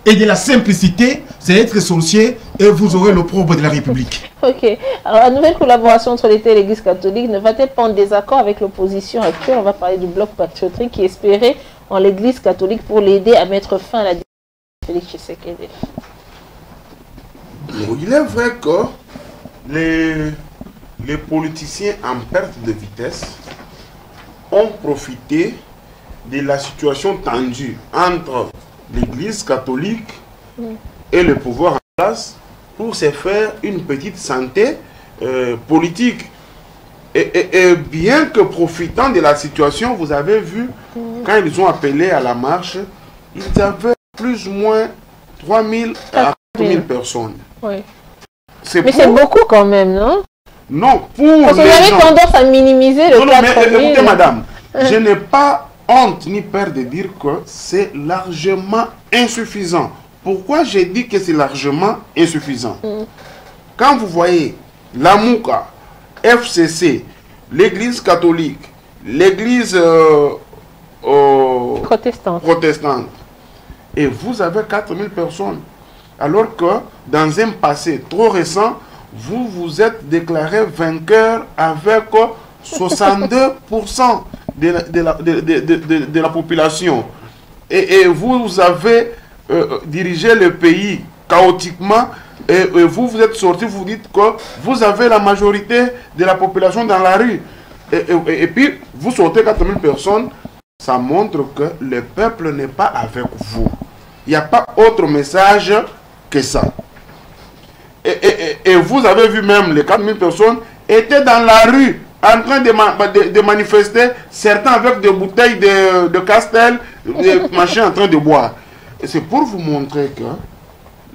et de la simplicité, c'est être sorcier et vous aurez l'opprobre de la République. Ok. Alors, la nouvelle collaboration entre l'État et l'Église catholique ne va-t-elle pas en désaccord avec l'opposition actuelle? On va parler du bloc patriotique qui espérait en l'Église catholique pour l'aider à mettre fin à la Félix Tshisekedi. Il est vrai que les politiciens en perte de vitesse ont profité de la situation tendue entre l'Église catholique et le pouvoir en place pour se faire une petite santé politique. Et bien que profitant de la situation, vous avez vu, quand ils ont appelé à la marche, ils avaient plus ou moins 3 000 à 4 000 personnes. Oui. Mais c'est beaucoup quand même, non? Non, pour parce que vous avez tendance à minimiser le 4 000. Écoutez, madame, je n'ai pas honte ni peur de dire que c'est largement insuffisant. Pourquoi j'ai dit que c'est largement insuffisant? Quand vous voyez la Mouka, FCC, l'église catholique, l'église protestante, et vous avez 4 000 personnes, alors que dans un passé trop récent, vous vous êtes déclaré vainqueur avec 62% de la population. Et vous avez dirigé le pays chaotiquement et vous êtes sorti, vous dites que vous avez la majorité de la population dans la rue. Et puis, vous sortez 4 000 personnes, ça montre que le peuple n'est pas avec vous. Il n'y a pas autre message que ça. Et vous avez vu même, les 4 000 personnes étaient dans la rue en train de manifester, certains avec des bouteilles de Castel, des machins en train de boire. Et c'est pour vous montrer que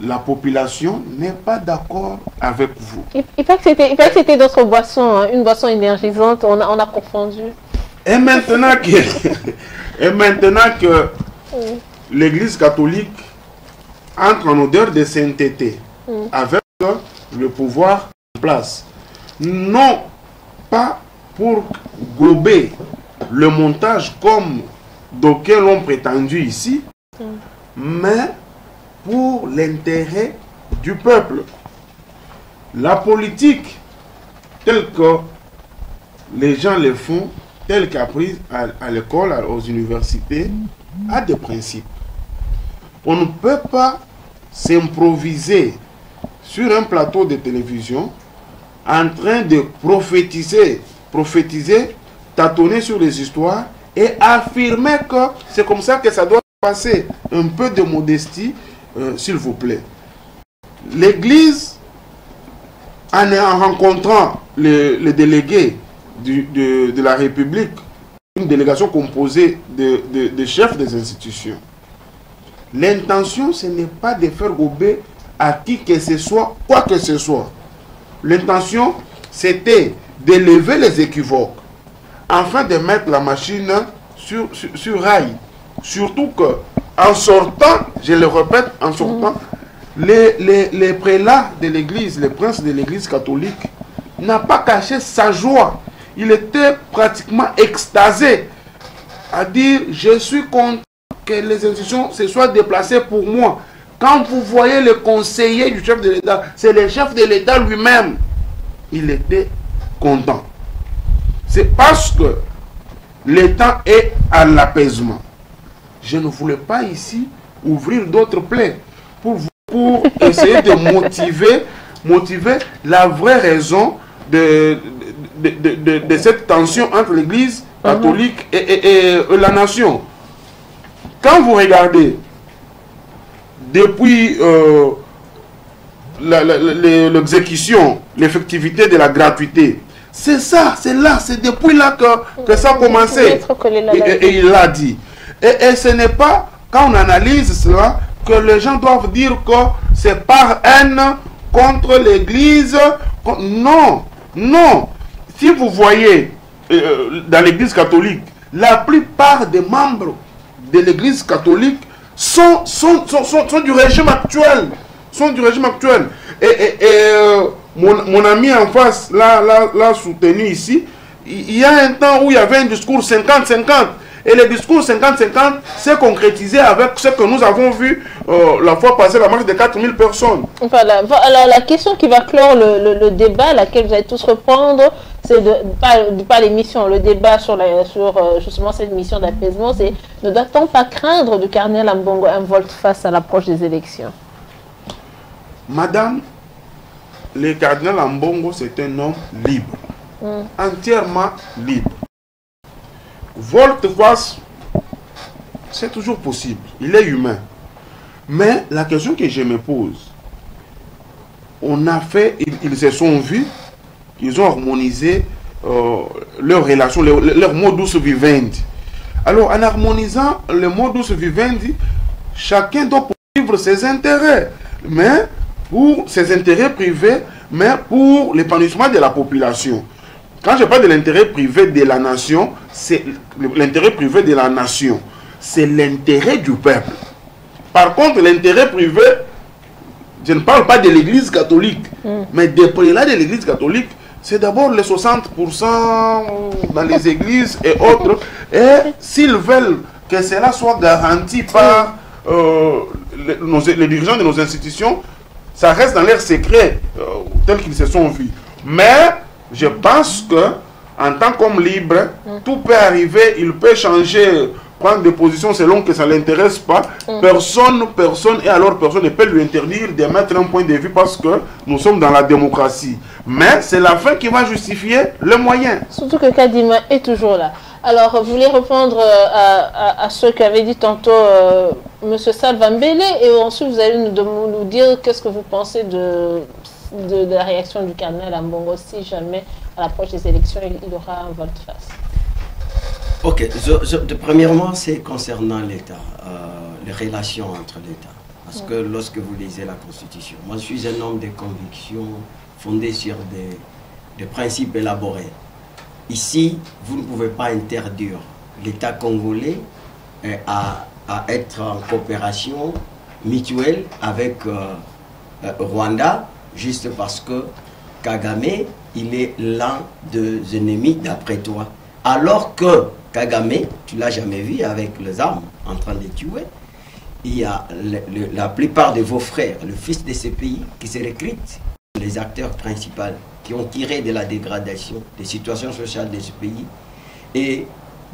la population n'est pas d'accord avec vous. Il paraît que c'était d'autres boissons, hein, une boisson énergisante, on a confondu. Et maintenant que l'Église catholique entre en odeur de sainteté avec le pouvoir en place, non pas pour gober le montage comme d'aucuns l'ont prétendu ici, mais pour l'intérêt du peuple. La politique, telle que les gens le font, telle qu'apprise à l'école, aux universités, a des principes. On ne peut pas s'improviser sur un plateau de télévision en train de prophétiser, tâtonner sur les histoires et affirmer que c'est comme ça que ça doit passer. Un peu de modestie, s'il vous plaît. L'Église, en rencontrant les délégués de la République, une délégation composée de chefs des institutions, l'intention, ce n'est pas de faire gober à qui que ce soit, quoi que ce soit. L'intention, c'était d'élever les équivoques afin de mettre la machine sur rail. Surtout que, en sortant, je le répète, en sortant, les prélats de l'église, les princes de l'église catholique, n'a pas caché sa joie. Il était pratiquement extasé à dire, je suis content que les institutions se soient déplacées pour moi. Quand vous voyez le conseiller du chef de l'État, c'est le chef de l'État lui-même. Il était content. C'est parce que l'État est à l'apaisement. Je ne voulais pas ici ouvrir d'autres plaies pour essayer de motiver la vraie raison de cette tension entre l'Église catholique et la nation. Quand vous regardez depuis l'exécution, l'effectivité de la gratuité, c'est ça, c'est là, c'est depuis là que ça a commencé. Et il l'a dit. Et ce n'est pas, quand on analyse cela, que les gens doivent dire que c'est par haine contre l'Église. Non, non. Si vous voyez dans l'Église catholique, la plupart des membres de l'Église catholique sont du régime actuel. Et mon ami en face l'a soutenu ici. Il y a un temps où il y avait un discours 50-50. Et le discours 50-50 s'est concrétisé avec ce que nous avons vu la fois passée, la marche de 4000 personnes. Voilà. Alors la question qui va clore le débat, à laquelle vous allez tous reprendre, c'est pas l'émission, le débat sur justement cette mission d'apaisement, c'est ne doit-on pas craindre du cardinal Ambongo un volte-face à l'approche des élections? Madame, le cardinal Ambongo, c'est un homme libre, entièrement libre. Volte-face, c'est toujours possible. Il est humain. Mais la question que je me pose, on a fait, ils se sont vus, ils ont harmonisé leurs relations, leur modus vivendi. Alors, en harmonisant le modus vivendi, chacun doit poursuivre ses intérêts. Mais pour ses intérêts privés, mais pour l'épanouissement de la population. Quand je parle de l'intérêt privé de la nation, c'est l'intérêt privé de la nation. C'est l'intérêt du peuple. Par contre, l'intérêt privé, je ne parle pas de l'Église catholique, mais des prélats de l'Église catholique, c'est d'abord les 60% dans les églises et autres. Et s'ils veulent que cela soit garanti par les dirigeants de nos institutions, ça reste dans leur secret, tel qu'ils se sont vus. Mais je pense que, en tant qu'homme libre, tout peut arriver, il peut changer, prendre des positions selon que ça ne l'intéresse pas. Personne, et alors personne ne peut lui interdire de mettre un point de vue parce que nous sommes dans la démocratie. Mais c'est la fin qui va justifier le moyen. Surtout que Kadima est toujours là. Alors, vous voulez répondre à ceux qui avaient dit tantôt M. Salva Mbele, et ensuite vous allez nous dire qu'est-ce que vous pensez de la réaction du cardinal Ambongo si jamais à l'approche des élections il aura un volte-face. Ok, premièrement c'est concernant l'État, les relations entre l'État. Parce que lorsque vous lisez la Constitution, moi je suis un homme de conviction fondé sur des principes élaborés. Ici, vous ne pouvez pas interdire l'État congolais à être en coopération mutuelle avec Rwanda, juste parce que Kagame, il est l'un des ennemis d'après toi. Alors que Kagame, tu ne l'as jamais vu avec les armes en train de tuer, il y a la plupart de vos frères, le fils de ces pays, qui se recrutent, les acteurs principaux, qui ont tiré de la dégradation des situations sociales de ce pays. Et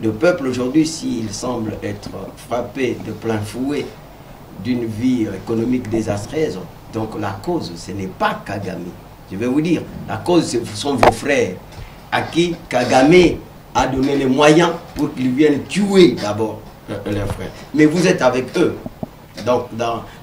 le peuple aujourd'hui, s'il semble être frappé de plein fouet d'une vie économique désastreuse, donc la cause, ce n'est pas Kagame. Je vais vous dire, la cause, ce sont vos frères, à qui Kagame a donné les moyens pour qu'ils viennent tuer d'abord leurs frères. Mais vous êtes avec eux, donc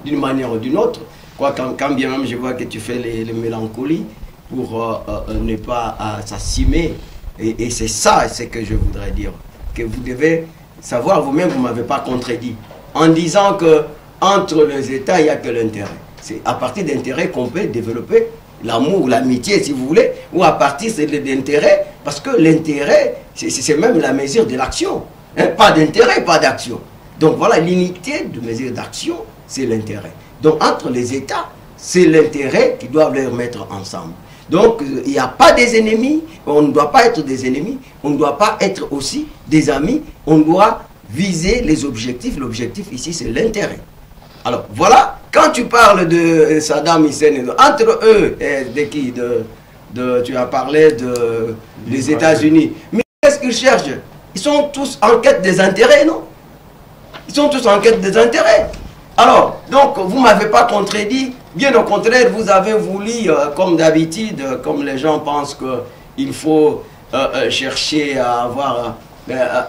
d'une manière ou d'une autre. Quoi, quand bien même je vois que tu fais les mélancolies pour ne pas s'assumer. Et c'est ça ce que je voudrais dire. Que vous devez savoir, vous-même, vous ne m'avez pas contredit. En disant que entre les États, il n'y a que l'intérêt. C'est à partir d'intérêt qu'on peut développer l'amour, l'amitié, si vous voulez, ou à partir de l'intérêt, Parce que l'intérêt, c'est même la mesure de l'action. Hein? Pas d'intérêt, pas d'action. Donc voilà, l'unité de mesure d'action, c'est l'intérêt. Donc entre les États, c'est l'intérêt qu'ils doivent les mettre ensemble. Donc il n'y a pas des ennemis, on ne doit pas être des ennemis, on ne doit pas être aussi des amis, on doit viser les objectifs. L'objectif ici, c'est l'intérêt. Alors voilà, quand tu parles de Saddam Hussein, entre eux, de qui tu as parlé des États-Unis. Mais qu'est-ce qu'ils cherchent? Ils sont tous en quête des intérêts, non? Ils sont tous en quête des intérêts. Alors, donc, vous ne m'avez pas contredit. Bien au contraire, vous avez voulu, comme d'habitude, comme les gens pensent qu'il faut chercher à avoir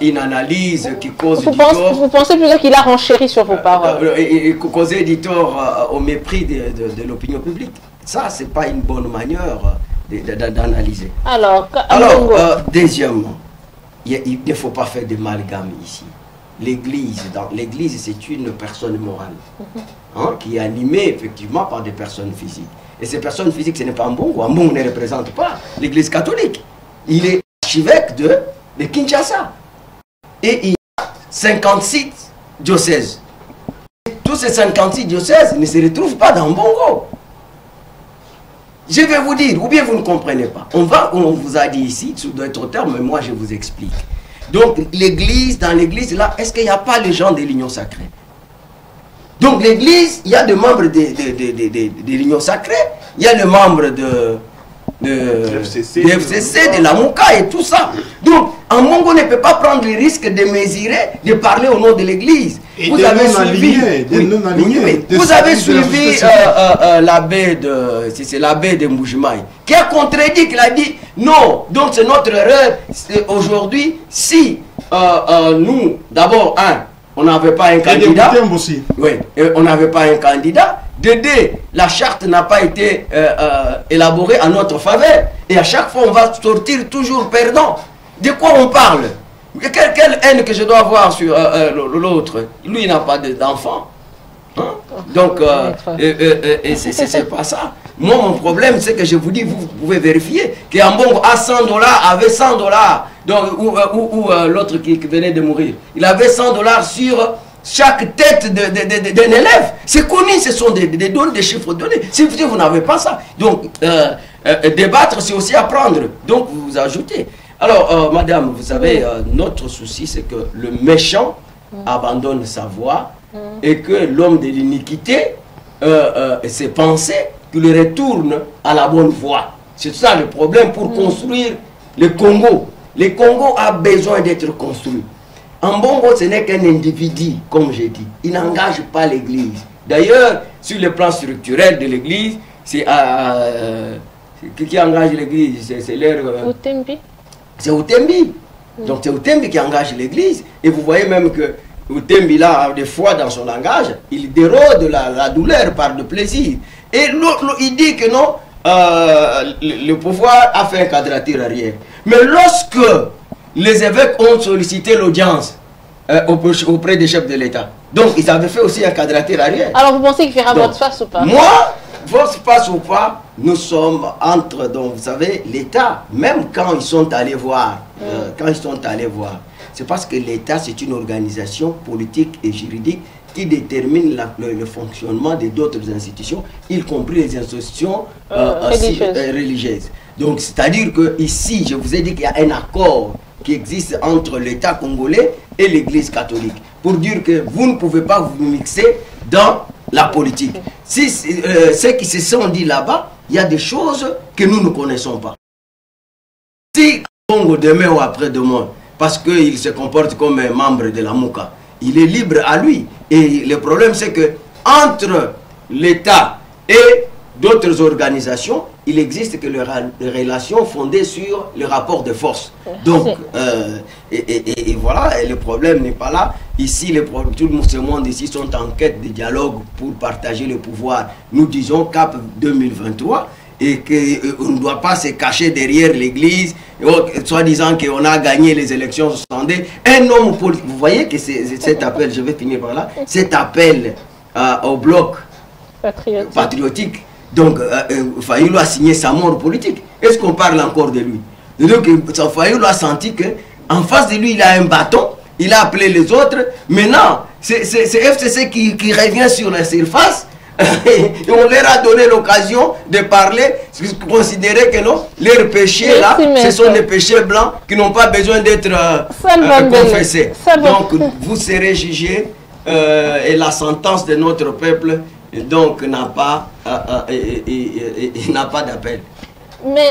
une analyse qui cause du tort. Vous pensez plutôt qu'il a renchéri sur vos paroles et causer du tort au mépris de l'opinion publique. Ça, ce n'est pas une bonne manière d'analyser. Alors, deuxièmement, il ne faut pas faire de malgame ici. L'Église, c'est une personne morale, hein, qui est animée effectivement par des personnes physiques. Et ces personnes physiques, ce n'est pas Mbongo. Mbongo ne représente pas l'Église catholique. Il est archevêque de Kinshasa. Et il y a 56 diocèses. Tous ces 56 diocèses ne se retrouvent pas dans Mbongo. Je vais vous dire, ou bien vous ne comprenez pas. On vous a dit ici, sous d'autres termes, mais moi je vous explique. Donc l'église, dans l'église là, est-ce qu'il n'y a pas les gens de l'union sacrée? Donc l'église, il y a des membres de l'union sacrée, il y a les membres de FCC, de la Mouka et tout ça. Donc en Mongo ne peut pas prendre le risque de mesurer, de parler au nom de l'église. Vous avez suivi l'abbé de Mbujimaï qui a contredit, qui a dit non, donc c'est notre erreur aujourd'hui. Si nous, d'abord, on n'avait pas un candidat, on n'avait pas un candidat. De deux, la charte n'a pas été élaborée en notre faveur. Et à chaque fois, on va sortir toujours perdant. De quoi on parle? Quelle haine que je dois avoir sur l'autre? Lui, il n'a pas d'enfant. Hein? Donc, c'est pas ça. Moi, mon problème, c'est que je vous dis, vous pouvez vérifier qu'Ambongo a $100, avait $100. Donc, ou l'autre qui venait de mourir. Il avait $100 sur chaque tête d'un élève. C'est connu, ce sont des données, des chiffres donnés. Si vous n'avez pas ça, donc débattre, c'est aussi apprendre. Donc, vous ajoutez. Alors, madame, vous savez, notre souci, c'est que le méchant abandonne sa voie et que l'homme de l'iniquité, ses pensées, qu'il le retourne à la bonne voie. C'est ça le problème pour construire le Congo. Le Congo a besoin d'être construit. Mbongo, ce n'est qu'un individu, comme j'ai dit. Il n'engage pas l'Église. D'ailleurs, sur le plan structurel de l'Église, c'est qui engage l'Église? C'est leur... C'est Outembi. Donc c'est Outembi qui engage l'Église. Et vous voyez même que Outembi, là, des fois, dans son langage, il dérode la douleur par le plaisir. Et il dit que non, le pouvoir a fait un quadrature arrière. Mais lorsque les évêques ont sollicité l'audience auprès des chefs de l'État, donc ils avaient fait aussi un quadrature arrière. Alors vous pensez qu'il fera votre face ou pas? Moi, votre face ou pas, nous sommes entre, donc vous savez, l'État, même quand ils sont allés voir, c'est parce que l'État, c'est une organisation politique et juridique qui détermine le fonctionnement d'autres institutions, y compris les institutions religieuses. Donc, c'est-à-dire que ici, je vous ai dit qu'il y a un accord qui existe entre l'État congolais et l'Église catholique, pour dire que vous ne pouvez pas vous mixer dans la politique. Si ceux qui se sont dit là-bas, il y a des choses que nous ne connaissons pas. Si Congo demain ou après-demain, parce qu'il se comporte comme un membre de la Mouka, il est libre à lui. Et le problème, c'est que entre l'État et d'autres organisations, il existe que les relations fondées sur le rapport de force. Donc, et voilà, et le problème n'est pas là. Ici, tout ce monde ici sont en quête de dialogue pour partager le pouvoir. Nous disons CAP 2023 et qu'on ne doit pas se cacher derrière l'église, soit disant qu'on a gagné les élections 62. Un homme politique, vous voyez que cet appel, je vais finir par là, cet appel au bloc patriotique. Donc, il a signé sa mort politique. Est-ce qu'on parle encore de lui? Et donc, Safayoulou a senti qu'en face de lui, il a un bâton, il a appelé les autres. Maintenant, c'est FCC qui revient sur la surface. Et on leur a donné l'occasion de parler, considérer que non, leurs péchés là, ce sont des péchés blancs qui n'ont pas besoin d'être confessés. Donc, vous serez jugés et la sentence de notre peuple donc n'a pas d'appel. Mais,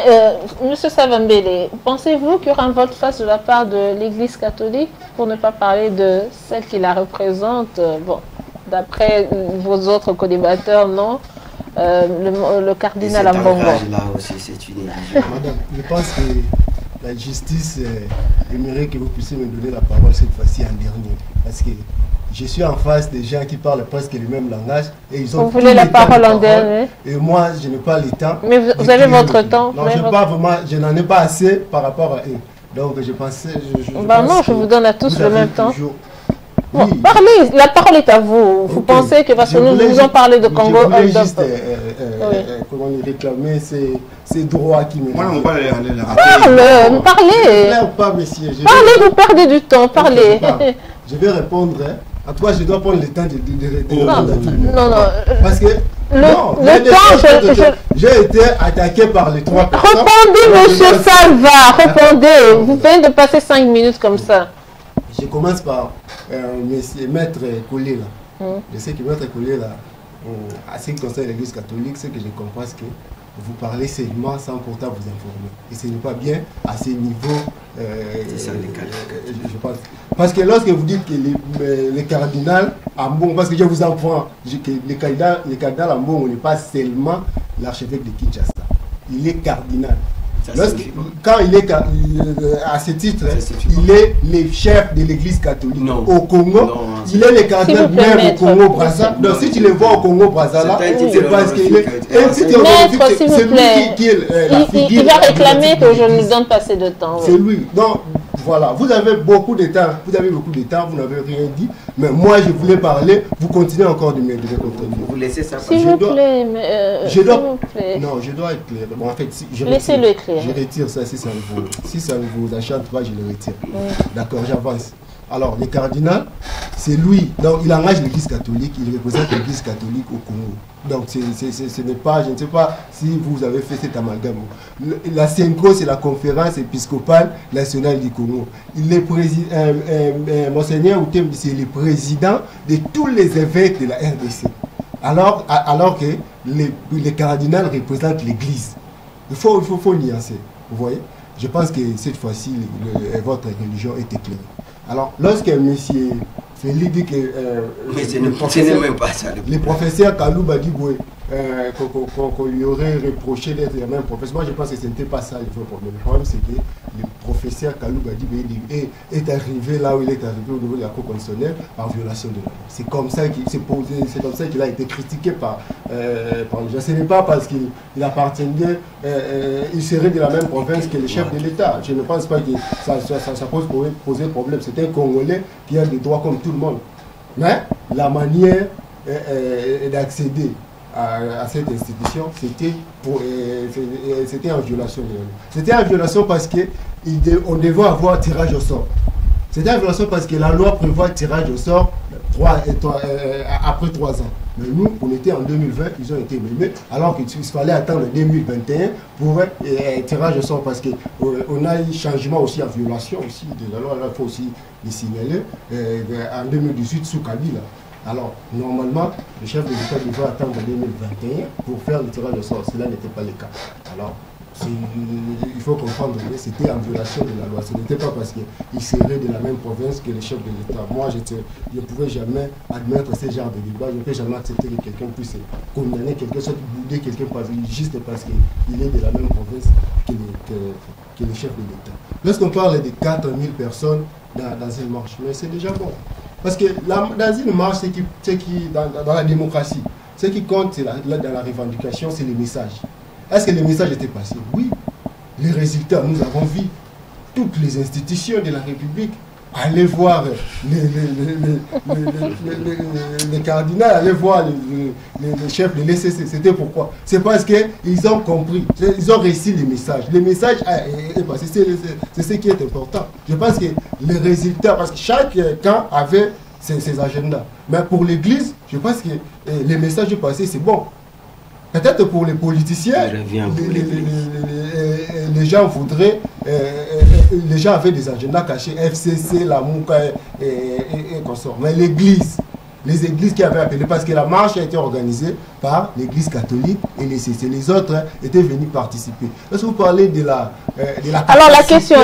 M. Savambele, pensez-vous qu'il y aura un vote face de la part de l'Église catholique, pour ne pas parler de celle qui la représente? Bon, d'après vos autres co-débatteurs, non, le cardinal Ambongo. Là aussi, c'est une illusion. Madame, je pense que la justice aimerait que vous puissiez me donner la parole cette fois-ci en dernier. Parce que je suis en face des gens qui parlent presque le même langage. Et ils ont vous voulez la parole en dernier? Et moi, je n'ai pas le temps. Mais vous avez votre temps. Non, je n'en ai pas assez par rapport à eux. Donc, je pensais... je vous donne à tous le même temps. Bon, Oui. parlez, la parole est à vous. Vous pensez que parce que nous vous en parlez de Congo, je voulais juste comment réclamer ces droits qui me parlez. Pas, monsieur. Parlez, vous perdez du temps, parlez. Je vais répondre. En tout cas, je dois prendre le temps de répondre à tout le monde. Non. Parce que le temps, j'ai été attaqué par les trois personnes. Répondez, monsieur Salva, répondez. Vous venez de passer 5 minutes comme ça. Je commence par Maître Collet là. Je sais que Maître Collet là, à ce qui concerne l'Église catholique, c'est que je comprends que vous parlez seulement sans pourtant vous informer. Et ce n'est pas bien à ce niveau. C'est ça les qualificatifs. Je pense. Parce que lorsque vous dites que le cardinal Ambongo, parce que je vous apprends que le cardinal Ambongo n'est pas seulement l'archevêque de Kinshasa, il est cardinal. Quand il est à ce titre, il est le chef de l'église catholique au Congo. Il est le cardinal même au Congo-Brazza. Donc si tu le vois au Congo-Brazza là, c'est parce qu'il est... Maître, s'il vous plaît, il va réclamer que je ne lui donne pas assez de temps. C'est lui. Donc voilà, vous avez beaucoup de temps. Vous n'avez rien dit. Mais moi, je voulais parler. Vous continuez encore de me contredire. Vous laissez ça passer. S'il vous plaît. Non, je dois être clair. Bon, en fait, laissez-le écrire. Je retire ça si ça ne vous enchante pas, je le retire. D'accord, j'avance. Alors, le cardinal, c'est lui. Donc, il engage l'église catholique. Il représente l'église catholique au Congo. Donc, ce n'est pas, je ne sais pas si vous avez fait cet amalgame. La CENCO, c'est la conférence épiscopale nationale du Congo. Il est président, Monseigneur Outem, c'est le président de tous les évêques de la RDC. Alors que le cardinal représente l'église. Il faut nuancer. Vous voyez? Je pense que cette fois-ci, votre religion est éclairée. Alors, lorsque M. Félix dit que le professeur Kalouba Diboué qu'on lui aurait reproché d'être le même professeur, moi je pense que ce n'était pas ça le vrai problème. Le problème c'est que le professeur Kalouba Diboué est arrivé là où il est arrivé au niveau de la Cour constitutionnelle par violation de la loi. C'est comme ça qu'il s'est posé, c'est comme ça qu'il a été critiqué par les gens. Ce n'est pas parce qu'il appartenait, il serait de la même province que le chef de l'État. Je ne pense pas que ça pose poser problème. C'est un Congolais qui a des droits comme tout le monde. Mais la manière d'accéder à cette institution, c'était en violation de la loi. C'était en violation parce qu'on devait avoir tirage au sort. C'était en violation parce que la loi prévoit tirage au sort après 3 ans. Mais nous, on était en 2020, ils ont été nommés, alors qu'il fallait attendre 2021 pour tirage au sort parce qu'on a eu changement aussi en violation aussi de la loi, il faut aussi les signaler, en 2018 sous Kabila. Alors, normalement, le chef de l'État devait attendre 2021 pour faire le tirage au sort. Cela n'était pas le cas. Alors, il faut comprendre que c'était en violation de la loi. Ce n'était pas parce qu'il serait de la même province que le chef de l'État. Moi, je ne pouvais jamais admettre ce genre de débat. Je ne peux jamais accepter que quelqu'un puisse condamner quelqu'un, soit bouder quelqu'un juste parce qu'il est de la même province que le chef de l'État. Lorsqu'on parle de 4000 personnes dans une marche, mais c'est déjà bon. Parce que dans une marche, dans la démocratie, ce qui compte dans la revendication, c'est le message. Est-ce que le message était passé? Oui. Les résultats, nous avons vu toutes les institutions de la République aller voir les cardinaux, aller voir les chefs de l'ECC. C'était pourquoi? C'est parce qu'ils ont compris, ils ont réussi les messages. Le message est passé, c'est ce qui est important. Je pense que les résultats, parce que chaque camp avait ses agendas. Mais pour l'Église, je pense que les messages passés, c'est bon. Peut-être pour les politiciens, les gens voudraient, les gens avaient des agendas cachés, FCC, la Mouka et consorts. Mais l'Église, les églises qui avaient appelé, parce que la marche a été organisée par l'Église catholique et les autres étaient venus participer. Lorsque vous parlez de la alors la question,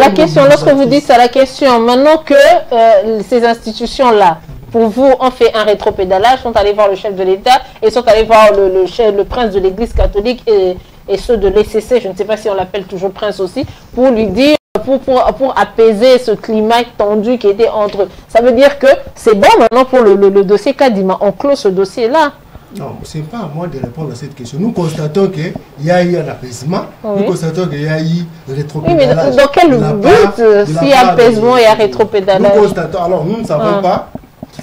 lorsque vous dites ça, la question, maintenant que ces institutions-là, pour vous, ont fait un rétropédalage, sont allés voir le chef de l'État et sont allés voir le prince de l'Église catholique et ceux de l'ECC, je ne sais pas si on l'appelle toujours prince aussi, pour lui dire, pour apaiser ce climat tendu qui était entre eux. Ça veut dire que c'est bon maintenant pour le dossier Kadima. On clôt ce dossier-là. Non, ce n'est pas à moi de répondre à cette question. Nous constatons qu'il y a eu un apaisement. Oui. Nous constatons qu'il y a eu rétropédalage. Oui, mais dans quel but, s'il y a apaisement et rétropédalage? Nous constatons, alors nous ne savons pas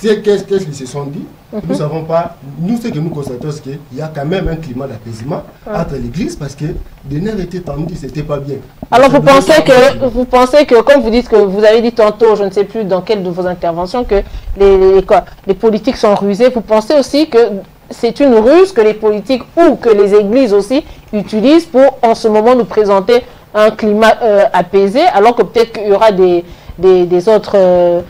qu'est-ce qu'ils se sont dit. Nous ne savons pas. Nous, ce que nous constatons, c'est qu'il y a quand même un climat d'apaisement entre l'Église parce que des nerfs étaient tendus, c'était pas bien. Alors vous pensez que, comme vous dites que vous avez dit tantôt, je ne sais plus dans quelle de vos interventions, que les politiques sont rusés, vous pensez aussi que c'est une ruse que les politiques ou que les églises aussi utilisent pour en ce moment nous présenter un climat apaisé, alors que peut-être qu'il y aura des autres...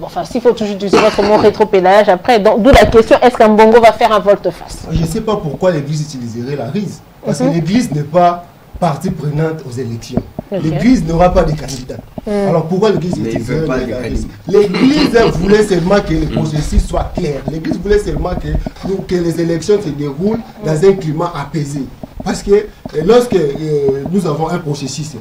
enfin, s'il faut toujours utiliser votre mot rétropédalage après, d'où la question, est-ce qu'un Bongo va faire un volte-face? Je ne sais pas pourquoi l'Église utiliserait la ruse. Parce que l'Église n'est pas partie prenante aux élections. L'Église n'aura pas de candidat. Alors pourquoi l'Église utiliserait la ruse? L'Église voulait seulement que le processus soit clair. L'Église voulait seulement que les élections se déroulent dans un climat apaisé. Parce que lorsque nous avons un processus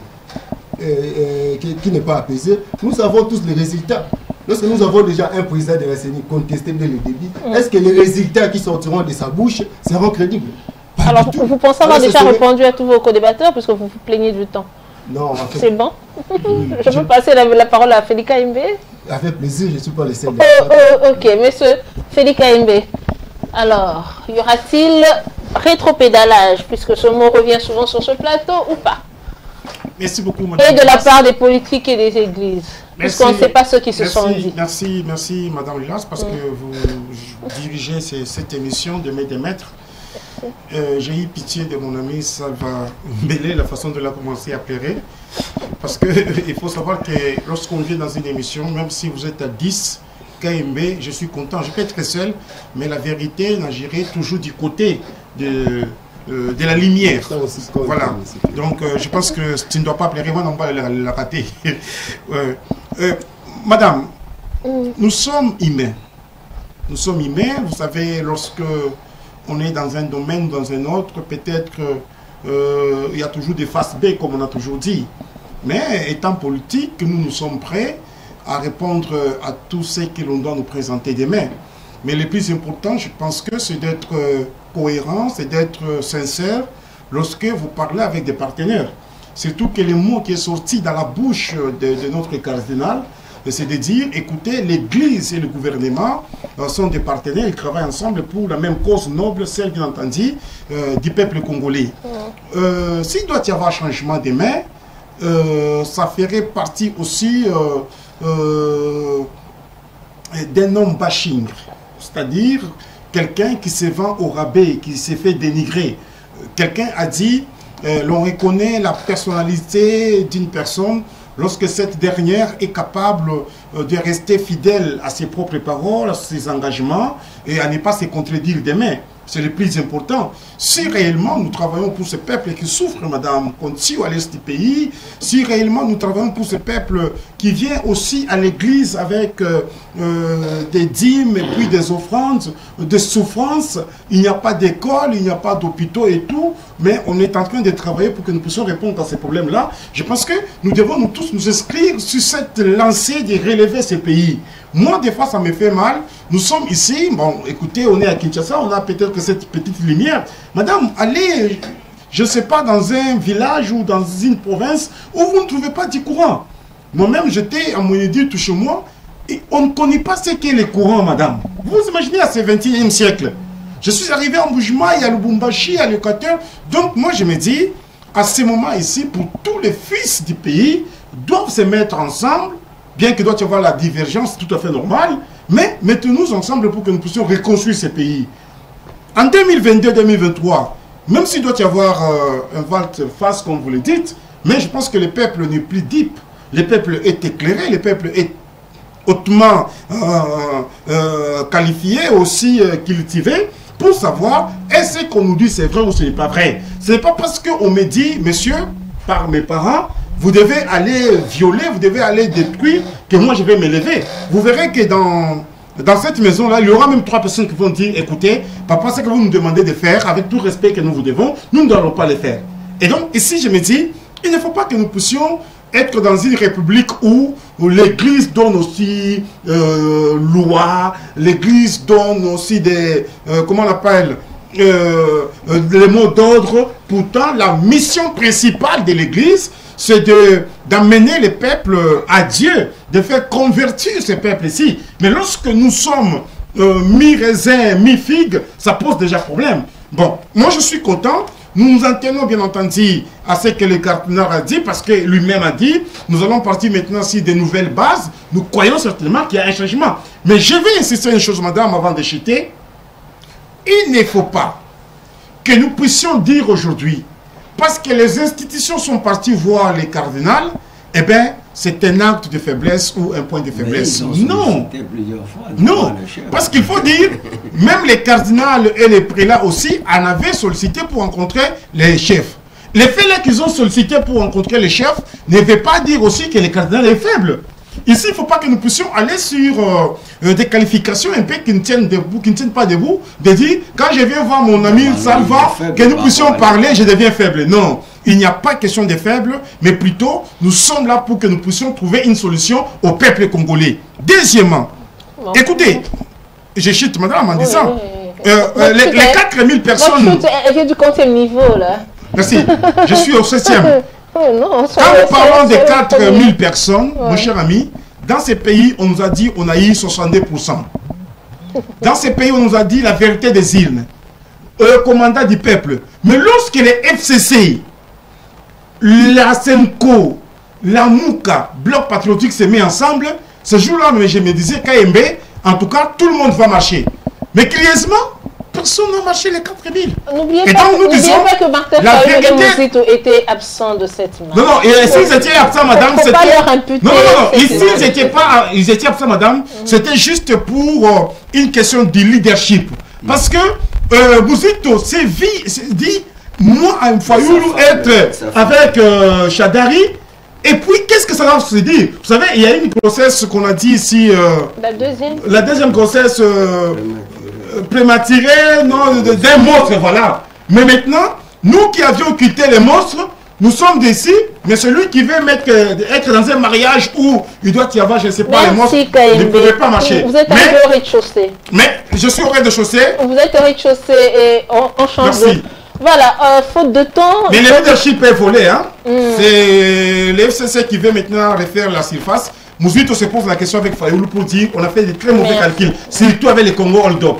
qui n'est pas apaisé, nous avons tous les résultats. Lorsque nous avons déjà un président de la CENI contesté dès le début, est-ce que les résultats qui sortiront de sa bouche seront crédibles? Alors, vous pensez avoir déjà répondu à tous vos co-débatteurs puisque vous vous plaignez du temps? Non, en fait, c'est bon. Je peux passer la parole à Félix Imbe? Avec plaisir, je ne suis pas le seul. Ok, monsieur Félix Imbe. Alors, y aura-t-il rétropédalage, puisque ce mot revient souvent sur ce plateau, ou pas? Merci beaucoup, madame. Et de la part des politiques et des églises, puisqu'on ne sait pas ce qui se sont dit. Merci, madame Lilas, parce que vous dirigez cette émission de Mes des Maîtres. J'ai eu pitié de mon ami, ça va mêler la façon de la commencer à pleurer. Parce qu'il faut savoir que lorsqu'on vient dans une émission, même si vous êtes à 10, KMB, je suis content. Je peux être seul, mais la vérité, j'irai toujours du côté de la lumière. Voilà. Donc, je pense que tu ne dois pas pleurer, moi non pas la rater. Madame, nous sommes humains. Nous sommes humains. Vous savez, lorsque on est dans un domaine, dans un autre, peut-être il y a toujours des faces B, comme on a toujours dit. Mais étant politique, nous sommes prêts à répondre à tout ce que l'on doit nous présenter demain. Mais le plus important, je pense que c'est d'être cohérent, c'est d'être sincère lorsque vous parlez avec des partenaires. Surtout que le mot qui est sorti dans la bouche de notre cardinal, c'est de dire, écoutez, l'Église et le gouvernement sont des partenaires, ils travaillent ensemble pour la même cause noble, celle bien entendu du peuple congolais. S'il doit y avoir changement demain, ça ferait partie aussi d'un homme bashing, c'est-à-dire quelqu'un qui se vend au rabais, qui s'est fait dénigrer. Quelqu'un a dit, l'on reconnaît la personnalité d'une personne lorsque cette dernière est capable de rester fidèle à ses propres paroles, à ses engagements et à ne pas se contredire demain. C'est le plus important. Si réellement nous travaillons pour ce peuple qui souffre, madame Conti, à l'est du pays, si réellement nous travaillons pour ce peuple qui vient aussi à l'église avec des dîmes et puis des offrandes, des souffrances, il n'y a pas d'école, il n'y a pas d'hôpitaux et tout, mais on est en train de travailler pour que nous puissions répondre à ces problèmes-là. Je pense que nous devons nous tous nous inscrire sur cette lancée de relever ces pays. Moi, des fois, ça me fait mal. Nous sommes ici, bon, écoutez, on est à Kinshasa, on a peut-être que cette petite lumière. Madame, allez, je ne sais pas, dans un village ou dans une province où vous ne trouvez pas du courant. Moi-même, j'étais en Monédie, tout chez moi, et on ne connaît pas ce qu'est les courants, madame. Vous imaginez à ce 21e siècle. Je suis arrivé en Boujma, il y a le Bumbashi, il y a l'Équateur. Donc moi, je me dis, à ce moment ici, pour tous les fils du pays, doivent se mettre ensemble, bien qu'il doit y avoir la divergence, tout à fait normal, mais mettons-nous ensemble pour que nous puissions reconstruire ce pays. En 2022-2023, même s'il doit y avoir un volte-face, comme vous le dites, mais je pense que le peuple n'est plus deep, le peuple est éclairé, le peuple est hautement qualifié, aussi cultivé, pour savoir est-ce qu'on nous dit c'est vrai ou ce n'est pas vrai. Ce n'est pas parce qu'on me dit, monsieur, par mes parents, vous devez aller violer, vous devez aller détruire, que moi je vais me lever. Vous verrez que dans cette maison-là, il y aura même 3 personnes qui vont dire, écoutez, papa, ce que vous nous demandez de faire, avec tout respect que nous vous devons, nous n'allons pas le faire. Et donc, ici, je me dis, il ne faut pas que nous puissions être dans une république où l'Église donne aussi loi, l'Église donne aussi des, comment on appelle, les mots d'ordre. Pourtant, la mission principale de l'Église, c'est d'amener les peuples à Dieu, de faire convertir ces peuples ici. Mais lorsque nous sommes mi-raisin, mi-figue, ça pose déjà problème. Bon, moi je suis content. Nous nous en tenons bien entendu à ce que le cardinal a dit, parce que lui-même a dit, nous allons partir maintenant sur de nouvelles bases. Nous croyons certainement qu'il y a un changement. Mais je vais insister une chose, madame, avant de chuter. Il ne faut pas que nous puissions dire aujourd'hui, parce que les institutions sont parties voir les cardinals, eh bien, c'est un acte de faiblesse ou un point de faiblesse. Non, non, parce qu'il faut dire, même les cardinals et les prélats aussi en avaient sollicité pour rencontrer les chefs. Le fait là qu'ils ont sollicité pour rencontrer les chefs ne veut pas dire aussi que les cardinals est faible. Ici, il ne faut pas que nous puissions aller sur des qualifications un peu qui ne tiennent debout, qui ne tiennent pas debout, de dire, quand je viens voir mon ami Salva, que nous puissions parler, je deviens faible. Non, il n'y a pas question de faible, mais plutôt, nous sommes là pour que nous puissions trouver une solution au peuple congolais. Deuxièmement, écoutez, je chute madame en disant, les 4000 personnes... J'ai du compter niveau là. Merci, je suis au 7e. Quand nous parlons de 4000 personnes, mon cher ami, dans ces pays, on nous a dit on a eu 62%. Dans ces pays, on nous a dit la vérité des îles, le commandant du peuple. Mais lorsque les FCC, la SENCO, la MOUCA, Bloc Patriotique se met ensemble, ce jour-là, je me disais, KMB, en tout cas, tout le monde va marcher. Mais curieusement, personne n'a marché les 4000. N'oubliez pas que Martin Fayulu et Mouzito étaient absents de cette marche. Non, non, et s'ils étaient absents, madame, c'était... Non, non, non, ici, ils étaient absents, madame, c'était juste pour une question de leadership. Parce que Mouzito s'est dit, moi, un Fayulu être avec Chadari, et puis, qu'est-ce que ça va se dire? Vous savez, il y a une grossesse qu'on a dit ici... La deuxième grossesse... prématuré, non, d'un monstre, voilà. Mais maintenant, nous qui avions quitté les monstres, nous sommes d'ici, mais celui qui veut être dans un mariage où il doit y avoir, je ne sais pas, les monstres, ne pourrait pas marcher. Vous êtes au rez-de-chaussée. Mais je suis au rez-de-chaussée. Vous êtes au rez-de-chaussée et on change. Merci. Voilà, faute de temps... Mais le leadership est volé, hein. C'est le FCC qui veut maintenant refaire la surface. Mouzito se pose la question avec Fayulu pour dire qu'on a fait de très mauvais calculs, surtout avec les Congo Hold Up.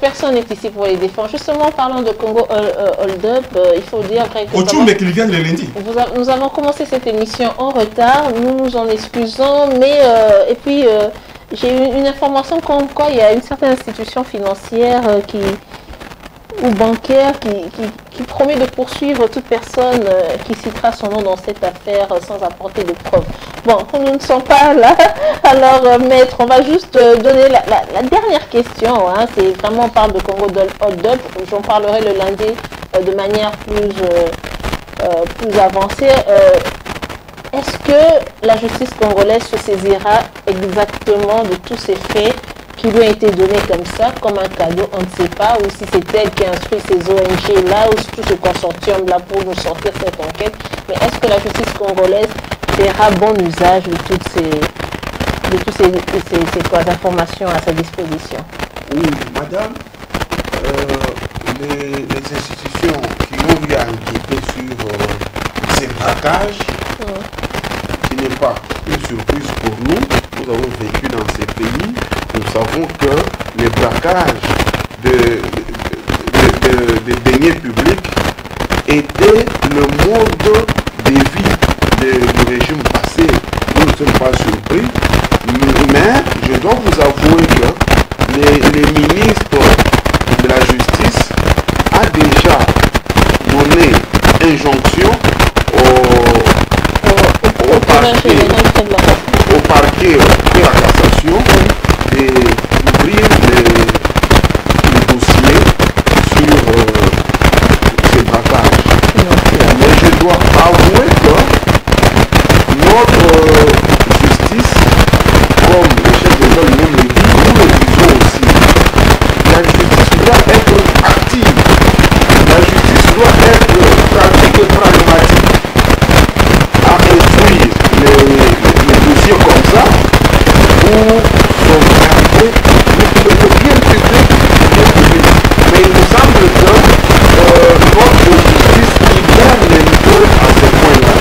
Personne n'est ici pour les défendre. Justement, parlant de Congo Hold Up, il faut dire après que... mais qu'il vienne le lundi. Nous avons commencé cette émission en retard, nous nous en excusons, mais... et puis, j'ai eu une information comme quoi il y a une certaine institution financière ou bancaire qui promet de poursuivre toute personne qui citera son nom dans cette affaire sans apporter de preuves. Bon, nous ne sommes pas là, alors maître, on va juste donner la dernière question. Hein. C'est vraiment, on parle de Congo Hold Up, j'en parlerai le lundi de manière plus avancée. Est-ce que la justice congolaise se saisira exactement de tous ces faits qui lui ont été donnés comme ça, comme un cadeau, on ne sait pas, ou si c'est elle qui instruit ces ONG-là, ou tout ce consortium-là pour nous sortir cette enquête. Mais est-ce que la justice congolaise fera bon usage de toutes ces informations à sa disposition? Oui, madame, les institutions qui ont eu à enquêter sur ces braquages, ce n'est pas une surprise pour nous. Nous avons vécu dans ces pays. Nous savons que les braquages de deniers publics étaient le mode de vie du régime passé. Nous ne sommes pas surpris. Mais je dois vous avouer que les ministres de la Justice a déjà donné injonction au parquet de la cassation d'ouvrir les dossiers sur ces braquages. Mais je dois avouer que notre justice, comme le chef de l'État lui-même le dit, nous le disons aussi, la justice doit être active, la justice doit être pratique et pragmatique, à instruire les dossiers comme ça, pour sauvegarder le bien public. Mais il me semble que notre justice hiberne un peu à ce point-là.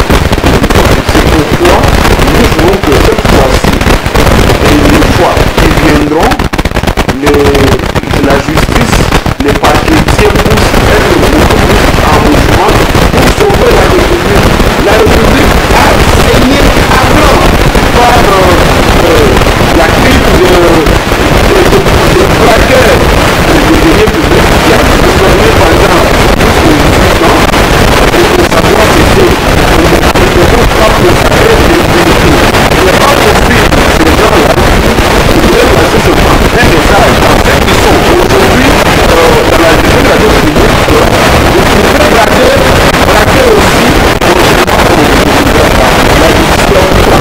C'est pourquoi nous voulons que cette fois-ci, et les fois qui viendront, la justice, les parquetiers poussent être beaucoup plus en mouvement pour sauver la République. La République a saigné à blanc par la crise de braqueurs de deniers publics qui a fonctionné pendant plus de 18 ans. Et pour savoir c'était nous ne devons pas préférer les vérités. Il n'est pas possible que ces gens-là voulaient passer ce temps un message en fait qui sont aujourd'hui dans la démocratie publique. Vous pouvez braquer aussi prochainement comme la justice doit prendre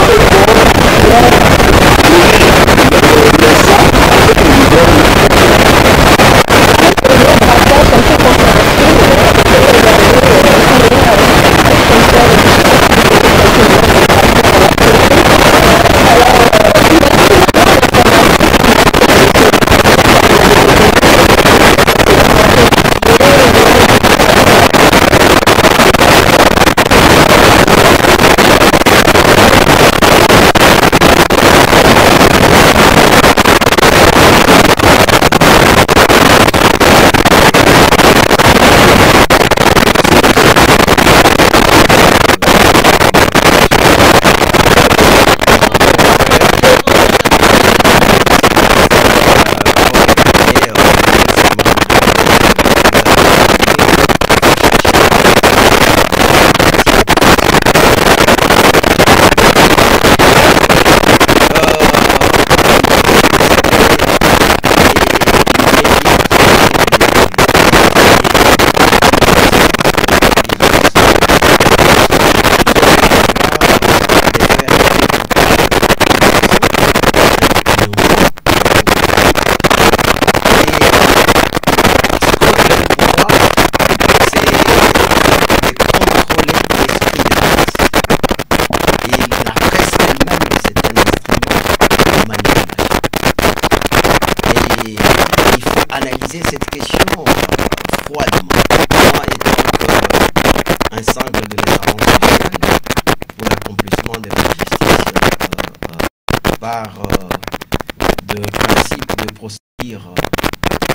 de principe de procédure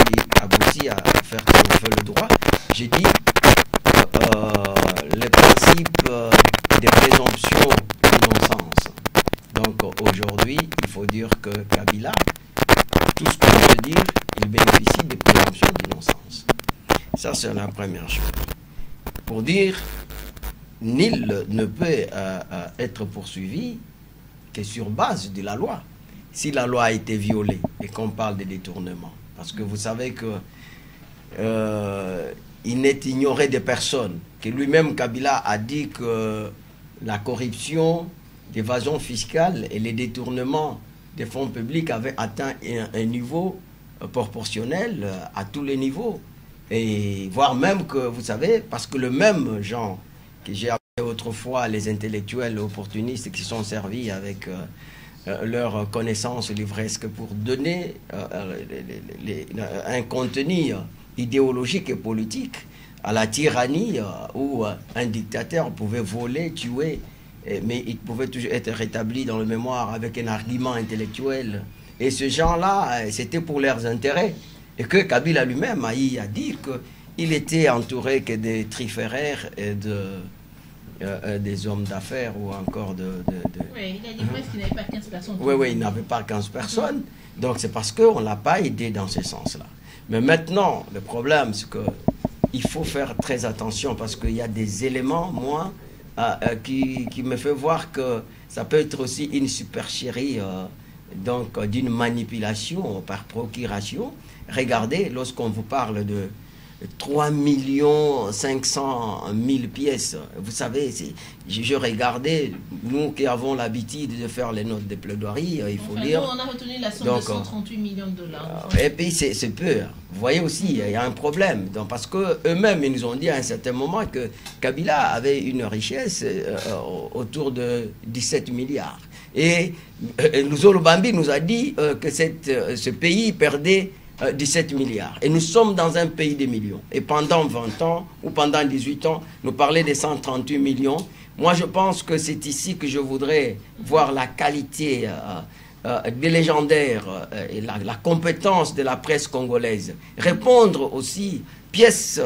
qui aboutit à faire triompher le droit. J'ai dit le principe des présomptions d'innocence. Donc aujourd'hui, il faut dire que Kabila, tout ce qu'on peut dire, il bénéficie des présomptions d'innocence. Ça, c'est la première chose. Pour dire, nul ne peut être poursuivi que sur base de la loi. Si la loi a été violée et qu'on parle de détournement, parce que vous savez que il n'est ignoré de personne, que lui-même Kabila a dit que la corruption, l'évasion fiscale et les détournements des fonds publics avaient atteint un niveau proportionnel à tous les niveaux. Et voire même que, vous savez, parce que le même genre que j'ai appelé autrefois les intellectuels opportunistes qui sont servis avec leur connaissance livresque pour donner un contenu idéologique et politique à la tyrannie où un dictateur pouvait voler, tuer mais il pouvait toujours être rétabli dans le mémoire avec un argument intellectuel. Et ces gens-là, c'était pour leurs intérêts. Et que Kabila lui-même a dit qu'il était entouré que des triféraires et des hommes d'affaires ou encore Oui, il a dit presque qu'il n'avait pas 15 personnes. Oui, il n'avait pas 15 personnes. Donc c'est parce qu'on ne l'a pas aidé dans ce sens-là. Mais maintenant, le problème, c'est qu'il faut faire très attention parce qu'il y a des éléments, moi, qui me fait voir que ça peut être aussi une supercherie donc d'une manipulation par procuration. Regardez, lorsqu'on vous parle de 3 500 000 pièces, vous savez, je regardais, nous qui avons l'habitude de faire les notes de plaidoirie, il faut lire. Nous, on a retenu la somme de 138 millions de dollars. Et puis c'est peu. Vous voyez aussi, il y a un problème. Donc, parce qu'eux-mêmes, ils nous ont dit à un certain moment que Kabila avait une richesse autour de 17 milliards. Et Luzolo Bambi nous a dit que ce pays perdait 17 milliards. Et nous sommes dans un pays de millions. Et pendant 20 ans, ou pendant 18 ans, nous parlait de 138 millions. Moi, je pense que c'est ici que je voudrais voir la qualité des légendaires et la compétence de la presse congolaise. Répondre aussi, pièce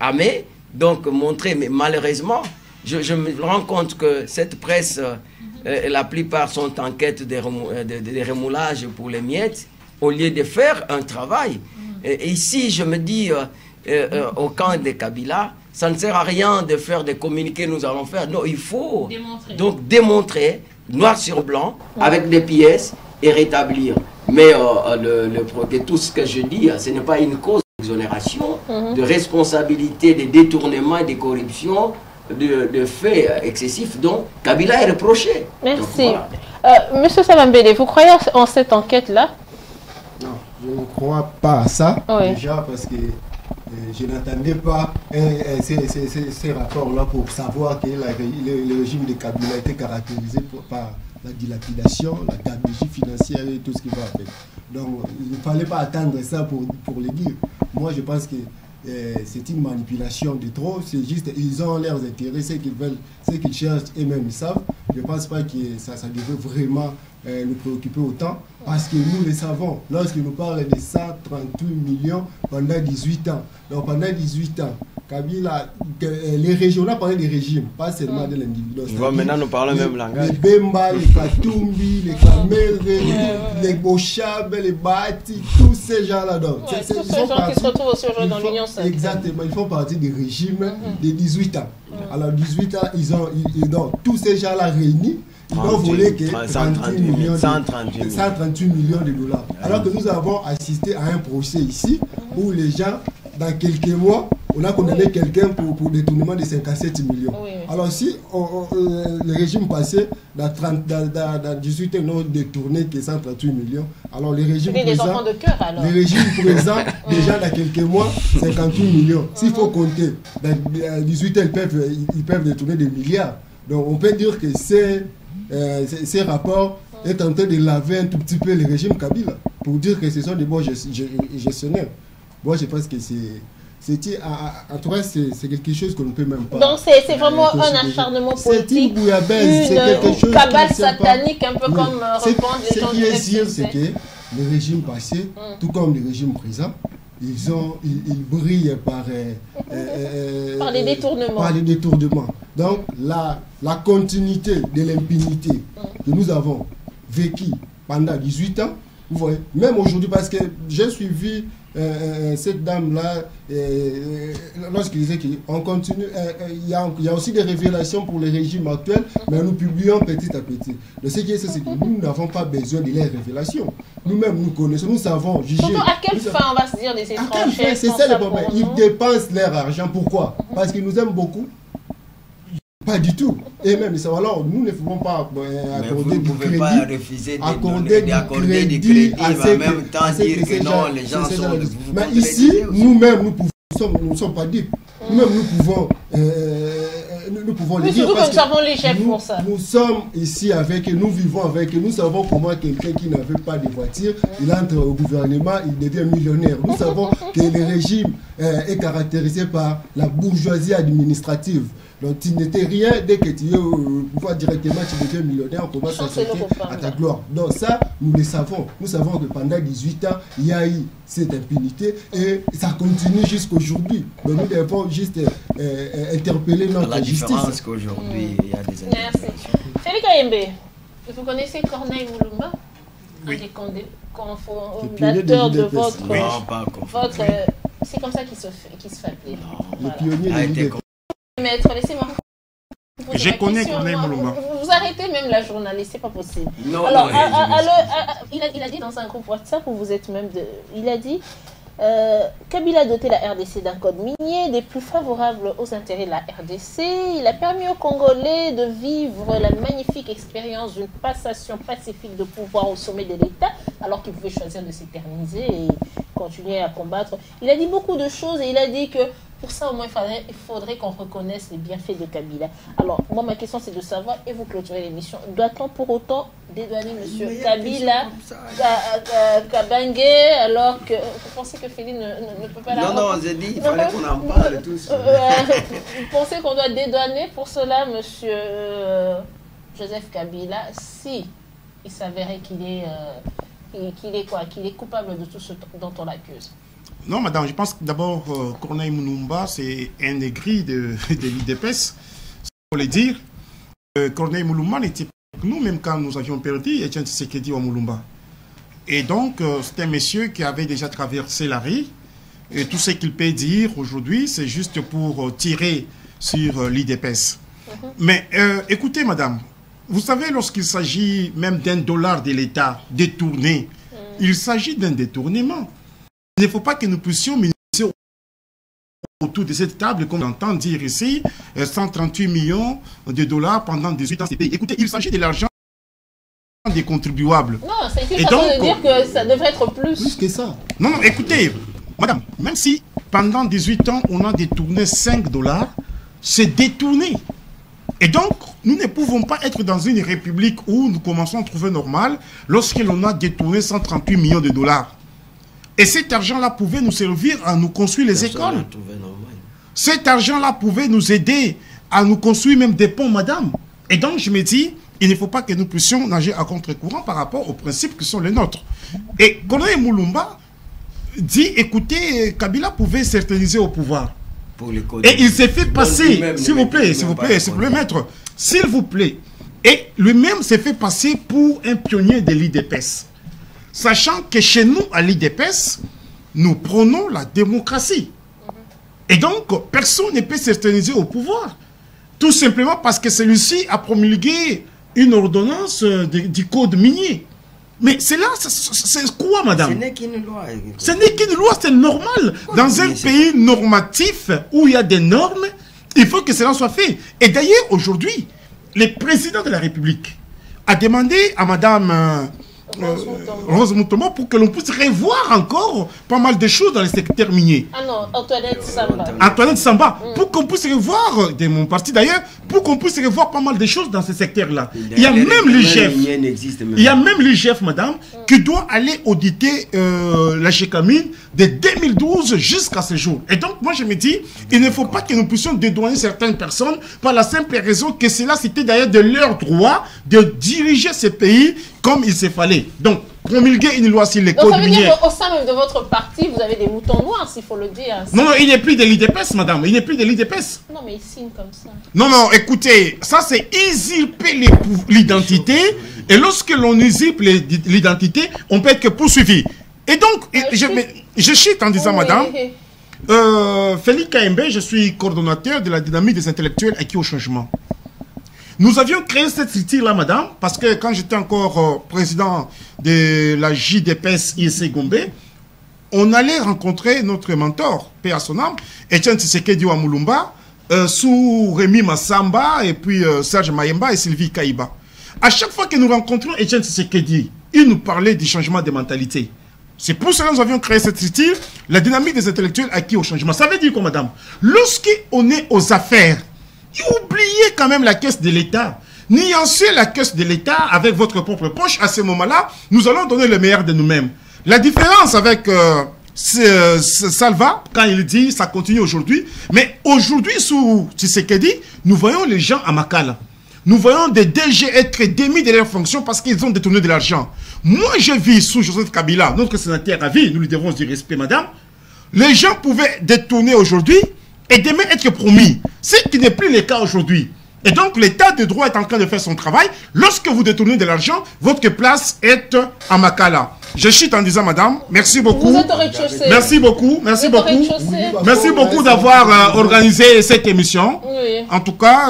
amée, donc montrer, mais malheureusement, je me rends compte que cette presse, la plupart sont en quête de remoulage pour les miettes, au lieu de faire un travail. Et ici, je me dis, au camp de Kabila, ça ne sert à rien de faire des communiqués, nous allons faire. Non, il faut donc démontrer, noir sur blanc, avec des pièces, et rétablir. Mais tout ce que je dis, ce n'est pas une cause d'exonération, de responsabilité, de détournement, de corruption, de faits excessifs. Donc, Kabila est reproché. Merci. Donc, voilà. Monsieur Savambele, vous croyez en cette enquête-là? Non, je ne crois pas à ça, oui. Déjà parce que je n'attendais pas ces rapports-là pour savoir que le régime de Kabila était caractérisé par la dilapidation, la gabegie financière et tout ce qui va avec. Donc il ne fallait pas attendre ça pour le dire. Moi je pense que c'est une manipulation de trop, c'est juste, ils ont leurs intérêts, ce qu'ils veulent, ce qu'ils cherchent, eux-mêmes ils savent. Je ne pense pas que ça devait vraiment nous préoccuper autant, parce que nous le savons, lorsqu'ils nous parlent de 138 millions pendant 18 ans. Donc pendant 18 ans, Kabila, les régions, on a parlé des régimes, pas seulement de l'individu. Maintenant nous parlons le même langage. Les Bemba, les Katumbi, les Kamere, les Bochab, les Bati, tous ces gens-là. Tous ces gens qui se retrouvent aussi aujourd'hui dans l'Union sacrée. Exactement, ils font partie des régimes de 18 ans. Alors 18 ans, ils ont tous ces gens-là réunis. Ils ont volé 138 millions de dollars. Alors que nous avons assisté à un procès ici où les gens, dans quelques mois, on a condamné quelqu'un pour détournement de 57 millions. Oui. Alors si le régime passé, dans 18 ans, ils n'ont détourné que 138 millions. Alors les régimes présents, les régimes présents, déjà dans quelques mois, 58 millions. S'il faut compter, dans 18 ans, ils peuvent détourner des milliards. Donc on peut dire que ces rapports est en train de laver un tout petit peu le régime Kabila pour dire que ce sont des bons gestionnaires. Moi, je pense que en tout cas, c'est quelque chose qu'on ne peut même pas. Donc, c'est vraiment un acharnement politique. C'est une bouillabaisse, c'est quelque chose. Cabale satanique, un peu comme répondent les gens du FCC. Ce qui est sûr, c'est que le régime passé, tout comme le régime présent, ils brillent par les détournements. Par les détournements. Donc, la continuité de l'impunité que nous avons vécue pendant 18 ans, vous voyez, même aujourd'hui, parce que j'ai suivi cette dame-là, lorsqu'il disait qu'on continue, il y a aussi des révélations pour le régime actuel, mais nous publions petit à petit. Mais ce qui est, c'est que nous n'avons pas besoin de les révélations. Nous-mêmes, nous connaissons, nous savons juger. Surtout à quelle fin on va se dire des étrangers? C'est ça le problème. Ils dépensent leur argent. Pourquoi? Parce qu'ils nous aiment beaucoup. Pas du tout. Et même, alors, nous ne pouvons pas accorder du crédit. Pas refuser d'accorder du crédit, en même temps dire que non, les gens sont... Mais ici, nous-mêmes, nous ne sommes pas dupes. Nous-mêmes, nous pouvons nous pouvons le Oui, dire. surtout Parce que nous avons les chefs pour ça. Nous sommes ici avec eux, nous vivons avec eux. Nous savons comment quelqu'un qui n'avait pas de voiture, il entre au gouvernement, il devient millionnaire. Nous savons que le régime est caractérisé par la bourgeoisie administrative. Donc tu n'étais rien, dès que tu es au pouvoir directement, tu deviens millionnaire, on commence à chercher à ta gloire. Donc ça, nous le savons. Nous savons que pendant 18 ans, il y a eu cette impunité et ça continue jusqu'aujourd'hui. Donc nous devons juste interpeller notre justice. La différence qu'aujourd'hui, il y a des interpellations. Félix Kayembe, vous connaissez Corneille Mulumba? Oui. Un des fondateurs de votre... Non, pas votre c'est comme ça qu'il se fait appeler. Le pionnier de l'idée. Maître, laissez-moi. Je connais Corneille Mulumba. Vous arrêtez même la journaliste, c'est pas possible. Non, alors, non, il a dit dans un groupe WhatsApp où vous êtes même de. Il a dit Kabila a doté la RDC d'un code minier des plus favorables aux intérêts de la RDC. Il a permis aux Congolais de vivre la magnifique expérience d'une passation pacifique de pouvoir au sommet de l'État, alors qu'ils pouvaient choisir de s'éterniser et continuer à combattre. Il a dit beaucoup de choses et il a dit que pour ça, au moins, il faudrait qu'on reconnaisse les bienfaits de Kabila. Alors, moi, ma question, c'est de savoir, et vous clôturez l'émission, doit-on pour autant dédouaner M. Kabila, Kabangé, alors que vous pensez que Félix ne peut pas la Non, non, j'ai dit, il fallait qu'on en parle tous. Vous pensez qu'on doit dédouaner pour cela M. Joseph Kabila si il s'avérait qu'il est coupable de tout ce dont on l'accuse? Non, madame, je pense que d'abord, Corneille Mulumba, c'est un des gris de l'IDPS. Il faut le dire. Corneille Mulumba n'était pas avec nous, même quand nous avions perdu Etienne Tshisekedi au Mulumba. Et donc, c'est un monsieur qui avait déjà traversé la rue. Et tout ce qu'il peut dire aujourd'hui, c'est juste pour tirer sur l'IDPS. Mais écoutez, madame, vous savez, lorsqu'il s'agit même d'un dollar de l'État détourné, il s'agit d'un détournement. Il ne faut pas que nous puissions ministrer autour de cette table, comme on entend dire ici, 138 millions de dollars pendant 18 ans. Écoutez, il s'agit de l'argent des contribuables. Non, c'est une façon de dire que ça devrait être plus que ça. Non, non, écoutez, madame, même si pendant 18 ans, on a détourné 5 dollars, c'est détourné. Et donc, nous ne pouvons pas être dans une république où nous commençons à trouver normal lorsque l'on a détourné 138 millions de dollars. Et cet argent-là pouvait nous servir à nous construire les écoles. Cet argent-là pouvait nous aider à nous construire même des ponts, madame. Et donc, je me dis, il ne faut pas que nous puissions nager à contre-courant par rapport aux principes qui sont les nôtres. Et Corneille Mulumba dit, écoutez, Kabila pouvait s'éterniser au pouvoir. Et il s'est fait passer, s'il vous plaît, maître, s'il vous plaît. Et lui-même s'est fait passer pour un pionnier de l'IDPS. Sachant que chez nous, à l'IDPS, nous prônons la démocratie. Et donc, personne ne peut s'éterniser au pouvoir. Tout simplement parce que celui-ci a promulgué une ordonnance du code minier. Mais c'est là, c'est quoi, madame? Ce n'est qu'une loi. Ce n'est qu'une loi, c'est normal. Dans un pays normatif où il y a des normes, il faut que cela soit fait. Et d'ailleurs, aujourd'hui, le président de la République a demandé à madame Rose Mutombo pour que l'on puisse revoir encore pas mal de choses dans le secteur minier. Ah non, Antoinette Samba. Antoinette Samba, pour qu'on puisse revoir, de mon parti d'ailleurs, pour qu'on puisse revoir pas mal de choses dans ce secteur-là. Il y a même l'IGF, il y a même l'IGF, madame, qui doit aller auditer la Gécamine de 2012 jusqu'à ce jour. Et donc, moi je me dis, il ne faut pas que nous puissions dédouaner certaines personnes par la simple raison que cela c'était d'ailleurs de leur droit de diriger ce pays comme il se fallait. Donc, promulguer une loi sur les codes miniers. Donc, ça veut dire qu'au sein même de votre parti, vous avez des moutons noirs, s'il faut le dire. Non, non, il n'est plus de l'IDPS, madame. Il n'est plus de l'IDPS. Non, mais il signe comme ça. Non, non, écoutez, ça c'est usurper l'identité. Et lorsque l'on usurpe l'identité, on peut être que poursuivi. Et donc, je chute en disant, madame, Félix Kayembe, je suis coordonnateur de la dynamique des intellectuels acquis au changement. Nous avions créé cette structure-là, madame, parce que quand j'étais encore président de la JDPS IEC Gombe, on allait rencontrer notre mentor, paix à son âme, Etienne Tshisekedi wa Mulumba, sous Rémi Massamba, et puis Serge Mayemba et Sylvie Kaïba. À chaque fois que nous rencontrions Etienne Tshisekedi, il nous parlait du changement de mentalité. C'est pour cela que nous avions créé cette structure, la dynamique des intellectuels acquis au changement. Ça veut dire quoi, madame? Lorsqu'on est aux affaires, Oubliez quand même la caisse de l'État. Nuancez la caisse de l'État avec votre propre poche. À ce moment-là, nous allons donner le meilleur de nous-mêmes. La différence avec Salva, quand il dit ça continue aujourd'hui, mais aujourd'hui, sous Tshisekedi, nous voyons les gens à Makala. Nous voyons des DG être démis de leur fonction parce qu'ils ont détourné de l'argent. Moi, je vis sous Joseph Kabila, notre sénateur à vie, nous lui devons du respect, madame. Les gens pouvaient détourner aujourd'hui et demain être promis. Ce qui n'est plus le cas aujourd'hui. Et donc, l'état de droit est en train de faire son travail. Lorsque vous détournez de l'argent, votre place est à Makala. Je chute en disant, madame, merci beaucoup. Vous êtes au rez-de-chaussée. Merci beaucoup, merci Vous êtes au beaucoup. rez-de-chaussée. Merci beaucoup d'avoir organisé cette émission. Oui. En tout cas,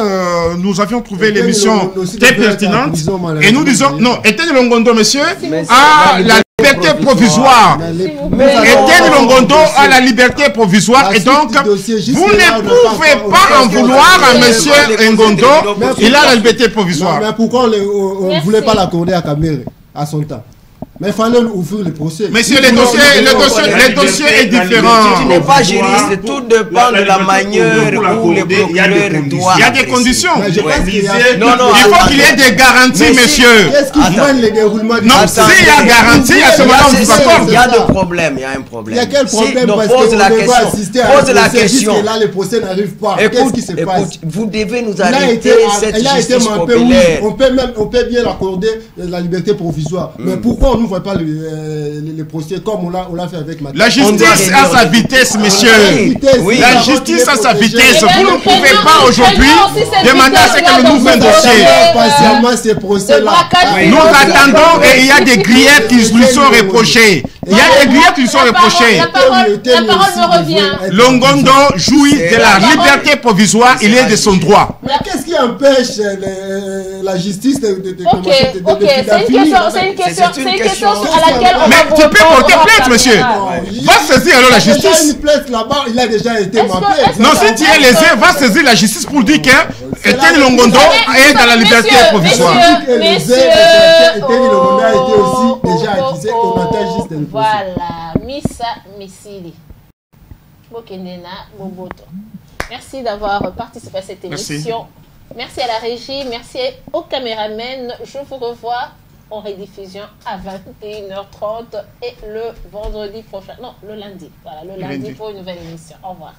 nous avions trouvé l'émission très pertinente. Et nous disons, non, Étienne Longondo, monsieur, à la liberté provisoire. Étienne Longondo à la liberté provisoire. Et donc, vous ne pouvez pas en vouloir à monsieur Ngondo. Il a la liberté provisoire. Mais pourquoi on ne voulait pas l'accorder à Kamere à son temps? Mais il fallait ouvrir le procès. Monsieur, le dossier est différent. Tu n'es pas juriste, tout dépend de la manière où les procureurs doivent. Il y a des conditions. Mais je pense qu'il y a... Il faut qu'il y ait des garanties, monsieur. Qu'est-ce qui freine le déroulement du procès? Non, s'il y a garantie, à ce moment-là, on vous accorde. Il y a des problèmes, il y a un problème. Il y a quel problème? Parce pose la qu'on question. doit assister à Pose la question. et là, le procès n'arrive pas. Qu'est-ce qui se passe? Vous devez nous Il a arrêter été cette mappé, justice oui. populaire. On peut bien l'accorder la liberté provisoire. Mais pourquoi on n'ouvre pas les procès comme on l'a fait avec Mathieu? La justice a sa vitesse, monsieur. La justice a sa vitesse. Vous ne pouvez pas aujourd'hui demander à ce que nous ouvrions un dossier. Patiemment ces procès-là. Nous attendons et il y a des griefs qui lui sont reprochés. Il y a des griefs qui lui sont reprochés. La parole me revient. Longondo jouit de la liberté provisoire, il est de son droit. Mais qu'est-ce qui empêche la justice de commencer C'est une question à laquelle on Mais va tu peux porter plainte, monsieur. Va saisir alors la Il y a justice. une plainte là-bas, il a déjà été mappé. Non, si tu es lésé, va saisir la justice pour dire que Étienne Longondo est dans la liberté provisoire. Étienne Longondo a été aussi déjà accusé, on attend juste le procès. Voilà, Missa Missili. Bokendena Boboto. Merci d'avoir participé à cette émission. Merci à la régie, merci aux caméramens. Je vous revois en rediffusion à 21h30 et le vendredi prochain. Non, le lundi. Voilà, le lundi pour une nouvelle émission. Au revoir.